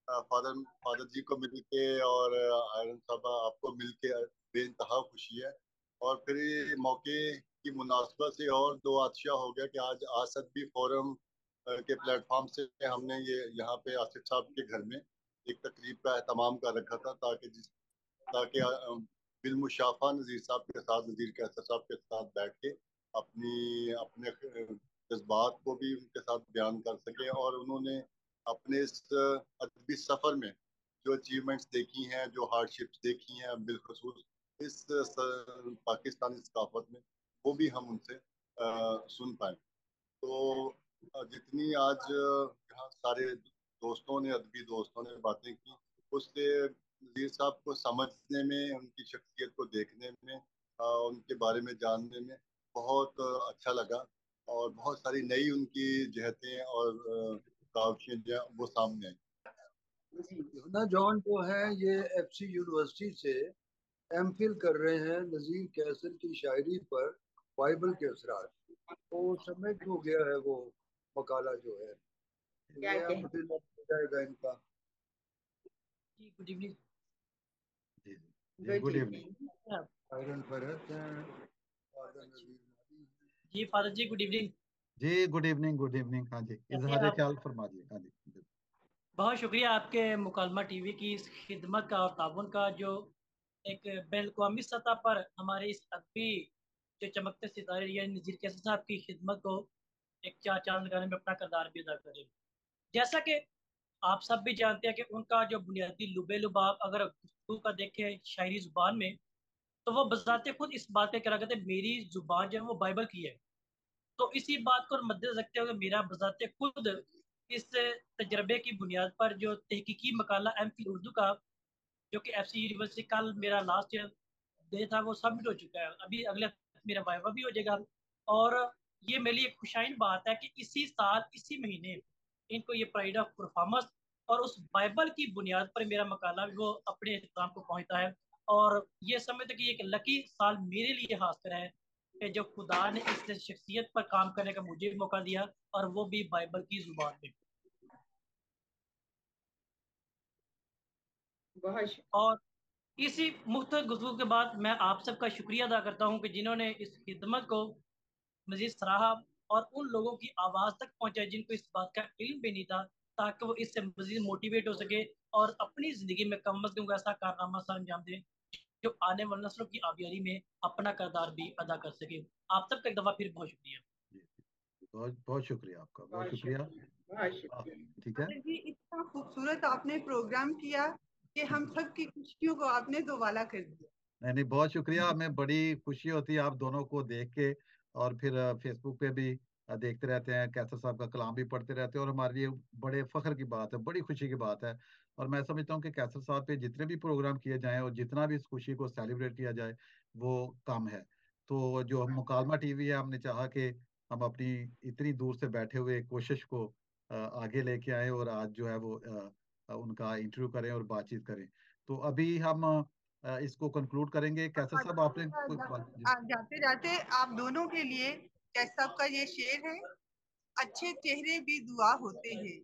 फादर जी को मिल के और आयरन साहब आपको मिल के बेइंतहा खुशी है। और फिर ये मौके की मुनासबत से और दो आतिशा हो गया कि आज आसद भी फोरम के प्लेटफॉर्म से हमने ये यहाँ पे आसिफ साहब के घर में एक तकरीब का एहतमाम कर रखा था, ताकि बिलमुशाफा नज़ीर साहब के साथ, नज़ीर कैसर साहब के साथ बैठ के अपनी अपने जज्बात को भी उनके साथ बयान कर सके। और उन्होंने अपने इस अदबी सफर में जो अचीवमेंट्स देखी हैं, जो हार्डशिप्स देखी हैं, बिलखसूस इस पाकिस्तानी सकाफत में, वो भी हम उनसे सुन पाए। तो जितनी आज यहाँ सारे दोस्तों ने, अदबी दोस्तों ने बातें की, उससे नज़ीर साहब को समझने में, उनकी शख्सियत को देखने में, उनके बारे में जानने में बहुत अच्छा लगा। और बहुत सारी नई उनकी जहतें और काविशें जो हैं, वो सामने आई। योना जॉन जो है ये एफसी यूनिवर्सिटी से एमफिल कर रहे हैं नजीर कैसर की शायरी पर बाइबल के असरार। तो सबमिट हो गया है वो मकाला जो है, क्या ये अब कहते हो जाएगा इनका। जी good evening. Good good evening. Evening. आयरन फरहत हैं, फादर नजीर मानी हैं। जी फादर जी गुड इवनिंग। जी गुड इवनिंग, गुड इवनिंग। हाँ जी, कैसे हैं इजहार आप? ख्याल फरमाइए। हाँ जी। बहुत शुक्रिया आपके मुकालमा टीवी की इस खिदमत का और ताउन का, जो एक बैन अवी सतह पर हमारे इस अदबी जो चमकते सितारे यानी नज़ीर कैसर साहब की खिदमत को एक चार चांद लगाने में अपना किरदार भी अदा करें। जैसा कि आप सब भी जानते हैं कि उनका जो बुनियादी लुबे लुबाब अगर गुफ्तगू का देखें शायरी जुबान में, तो वो बजाते खुद इस बात पे करा करते मेरी जुबान जो है वो बाइबल की है। तो इसी बात को मद्देनजर रखते हुए मेरा बजाते खुद इस तजर्बे की बुनियाद पर जो तहकीकी मकाला एमफिल उर्दू का, जो कि एफसी यूनिवर्सिटी कल मेरा लास्ट ईयर डे था, वो सबमिट हो चुका है। अभी अगले हफ्ते मेरा वाइवा भी हो जाएगा। और ये मेरे लिए खुशाइन बात है कि इसी साल इसी महीने इनको ये प्राइड ऑफ परफॉर्मेंस और उस बाइबल की बुनियाद पर मेरा मकाला भी वो अपने इख्तिताम को पहुंचता है। और ये समझते कि एक लकी साल मेरे लिए हासिल है कि जो खुदा ने इस शख्सियत पर काम करने का मुझे भी मौका दिया, और वो भी बाइबल की जुबान में। बहुत और इसी मुख्तलिफ गुफ्तगू के बाद मैं आप सबका शुक्रिया अदा करता हूँ कि जिन्होंने इस खिदमत को मजीद सराहा और उन लोगों की आवाज़ तक पहुँचाए जिनको इस बात का इल्म भी नहीं था, ताकि वो इससे मजीद मोटिवेट हो सके और अपनी ज़िंदगी में कम अज़ कम ऐसा कारनामा सर अंजाम दें जो आने वाली नस्लों की आबियारी में अपना किरदार भी अदा कर सके। आप सबका एक दफ़ा फिर बहुत शुक्रिया। बहुत बहुत शुक्रिया आपका, बहुत बहुत शुक्रिया। बहुत शुक्रिया। ठीक है जी, इतना खूबसूरत आपने प्रोग्राम किया कि हम सब की खुशियों को आपने दोबाला कर दिया। नहीं, बहुत शुक्रिया। हमें बड़ी खुशी होती है आप दोनों को देख के। और फिर फेसबुक पे भी देखते रहते हैं, कैसर साहब का कलाम भी पढ़ते रहते हैं, और हमारे लिए बड़े फख्र की बात है, बड़ी खुशी की बात है। और मैं समझता हूँ कि कैसर साहब पे जितने भी प्रोग्राम किए जाएं और जितना भी इस खुशी को सेलिब्रेट किया जाए, वो कम है। तो जो हम मुकालमा टीवी है, हमने चाहा कि हम अपनी इतनी दूर से बैठे हुए कोशिश को आगे लेके आए, और आज जो है वो उनका इंटरव्यू करें और बातचीत करें। तो अभी हम इसको कंक्लूड करेंगे। कैसर साहब, आपने कोई बात जी? जाते जाते आप दोनों के लिए कैस साहब का ये शेर है, अच्छे चेहरे भी दुआ होते हैं,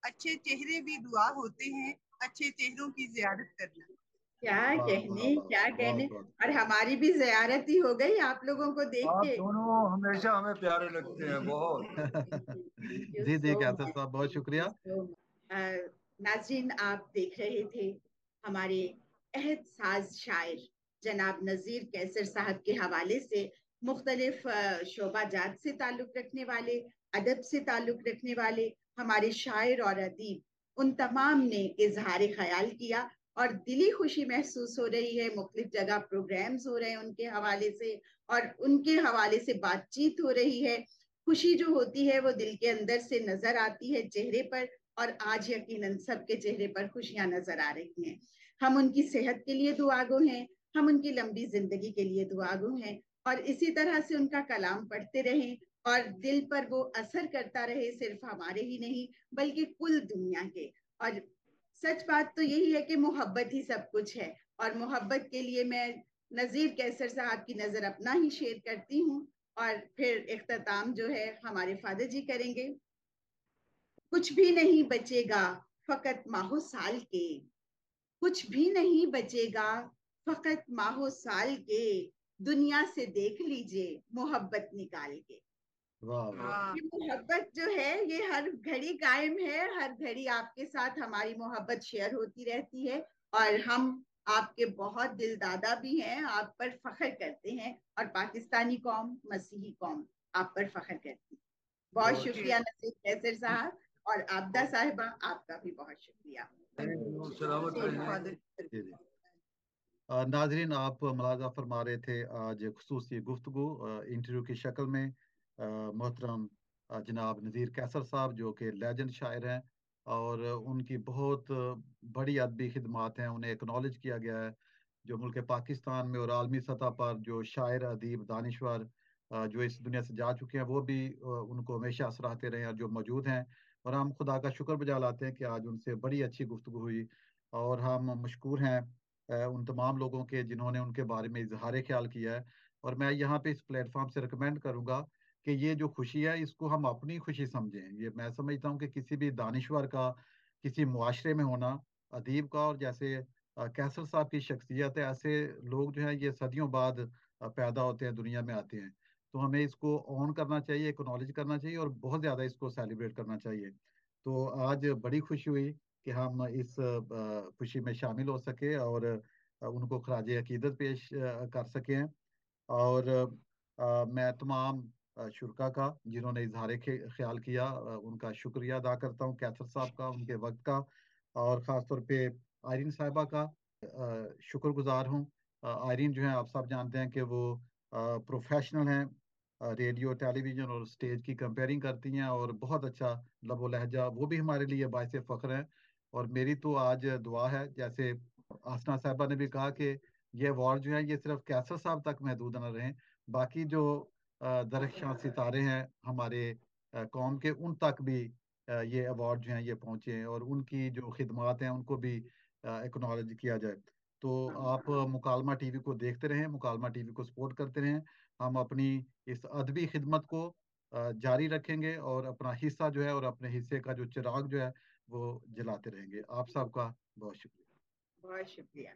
अच्छे चेहरे भी दुआ होते हैं, अच्छे चेहरों की जियारत करना। क्या वाह वाह कहने, वाह, क्या कहने। बहुत बहुत। और हमारी भी जियारत ही हो गई आप लोगों को देख आप के। दोनों हमेशा हमें प्यारे लगते हैं बहुत। थैंक यू जी जी, सो कैसर मच, साहब बहुत थैंक यू शुक्रिया। So much. नाज़रीन, आप देख रहे थे हमारे अहद साज शायर जनाब नज़ीर कैसर साहब के हवाले से मुख्तलिफ शोबाजात से ताल्लुक रखने वाले, अदब से ताल्लुक रखने वाले हमारे शायर और अदीब, उन तमाम ने इजहार ख्याल किया और दिली खुशी महसूस हो रही है। मुख्तलिफ जगह प्रोग्राम्स हो रहे हैं उनके हवाले से, और उनके हवाले से बातचीत हो रही है। खुशी जो होती है वो दिल के अंदर से नजर आती है चेहरे पर, और आज यकीनन सबके चेहरे पर खुशियां नजर आ रही हैं। हम उनकी सेहत के लिए दुआगो हैं, हम उनकी लंबी जिंदगी के लिए दुआगो हैं, और इसी तरह से उनका कलाम पढ़ते रहें और दिल पर वो असर करता रहे, सिर्फ हमारे ही नहीं बल्कि कुल दुनिया के। और सच बात तो यही है कि मोहब्बत ही सब कुछ है, और मोहब्बत के लिए मैं नज़ीर कैसर साहब की नजर अपना ही शेयर करती हूँ। और फिर इख्तिताम जो है हमारे फादर जी करेंगे। कुछ भी नहीं बचेगा फकत माहो साल के, कुछ भी नहीं बचेगा फकत माहो साल के, दुनिया से देख लीजिए मोहब्बत निकाल के। वाह वाह। ये मोहब्बत जो है ये हर घड़ी कायम है, हर घड़ी आपके साथ हमारी मोहब्बत शेयर होती रहती है, और हम आपके बहुत दिल दादा भी हैं, आप पर फख्र करते हैं, और पाकिस्तानी कौम, मसीही कौम आप पर फख्र करती है। बहुत शुक्रिया नसीर कैसर साहब, और आबदा साहिबा आपका भी बहुत शुक्रिया। सलामत रहें। नाजरीन, आप मुलाजा फरमा रहे थे आज खुसूसी गुफ्तगू इंटरव्यू की शक्ल में मोहतरम जनाब नज़ीर कैसर साहब, जो कि लेजेंड शायर हैं और उनकी बहुत बड़ी अदबी खिदमात हैं, उन्हें एक्नॉलेज किया गया है। जो मुल्क पाकिस्तान में और आलमी सतह पर जो शायर, अदीब, दानिश्वर जो इस दुनिया से जा चुके हैं, वो भी उनको हमेशा सराहते रहे और जो मौजूद हैं। और हम खुदा का शुक्र बजा लाते हैं कि आज उनसे बड़ी अच्छी गुफ्तगू हुई, और हम मशकूर हैं उन तमाम लोगों के जिन्होंने उनके बारे में इजहार ख्याल किया है। और मैं यहाँ पे इस प्लेटफॉर्म से रिकमेंड करूंगा कि ये जो खुशी है इसको हम अपनी खुशी समझें। ये मैं समझता हूँ कि किसी भी दानिश्वर का किसी मुआशरे में होना, अदीब का, और जैसे कैसर साहब की शख्सियत है, ऐसे लोग जो है ये सदियों बाद पैदा होते हैं, दुनिया में आते हैं। तो हमें इसको ऑन करना चाहिए, एक्नॉलेज करना चाहिए, और बहुत ज़्यादा इसको सेलिब्रेट करना चाहिए। तो आज बड़ी खुशी हुई कि हम इस खुशी में शामिल हो सके और उनको खराज अकीदत पेश कर सकें। और मैं तमाम शुरका का जिन्होंने इजहार ख्याल किया उनका शुक्रिया अदा करता हूँ, कैसर साहब का, उनके वक्त का, और ख़ास तौर पे आयरीन साहिबा का शुक्रगुजार हूँ। आयरीन जो है, आप सब जानते हैं कि वो प्रोफेशनल हैं, रेडियो, टेलीविज़न और स्टेज की कंपेयरिंग करती हैं, और बहुत अच्छा लबो लहजा, वो भी हमारे लिए बायसे फ़ख्र है। और मेरी तो आज दुआ है, जैसे आसना साहिबा ने भी कहा, कि ये अवार्ड जो है ये सिर्फ कैसर साहब तक महदूद न रहें, बाकी जो दरख्शां सितारे हैं हमारे कौम के, उन तक भी ये अवार्ड जो हैं ये पहुंचे हैं, और उनकी जो खिदमात हैं उनको भी एक्नॉलेज किया जाए। तो आप मुकालमा टीवी को देखते रहें, मुकालमा टीवी को सपोर्ट करते रहें। हम अपनी इस अदबी खिदमत को जारी रखेंगे, और अपना हिस्सा जो है और अपने हिस्से का जो चिराग जो है वो जलाते रहेंगे। आप सबका बहुत शुक्रिया। बहुत शुक्रिया।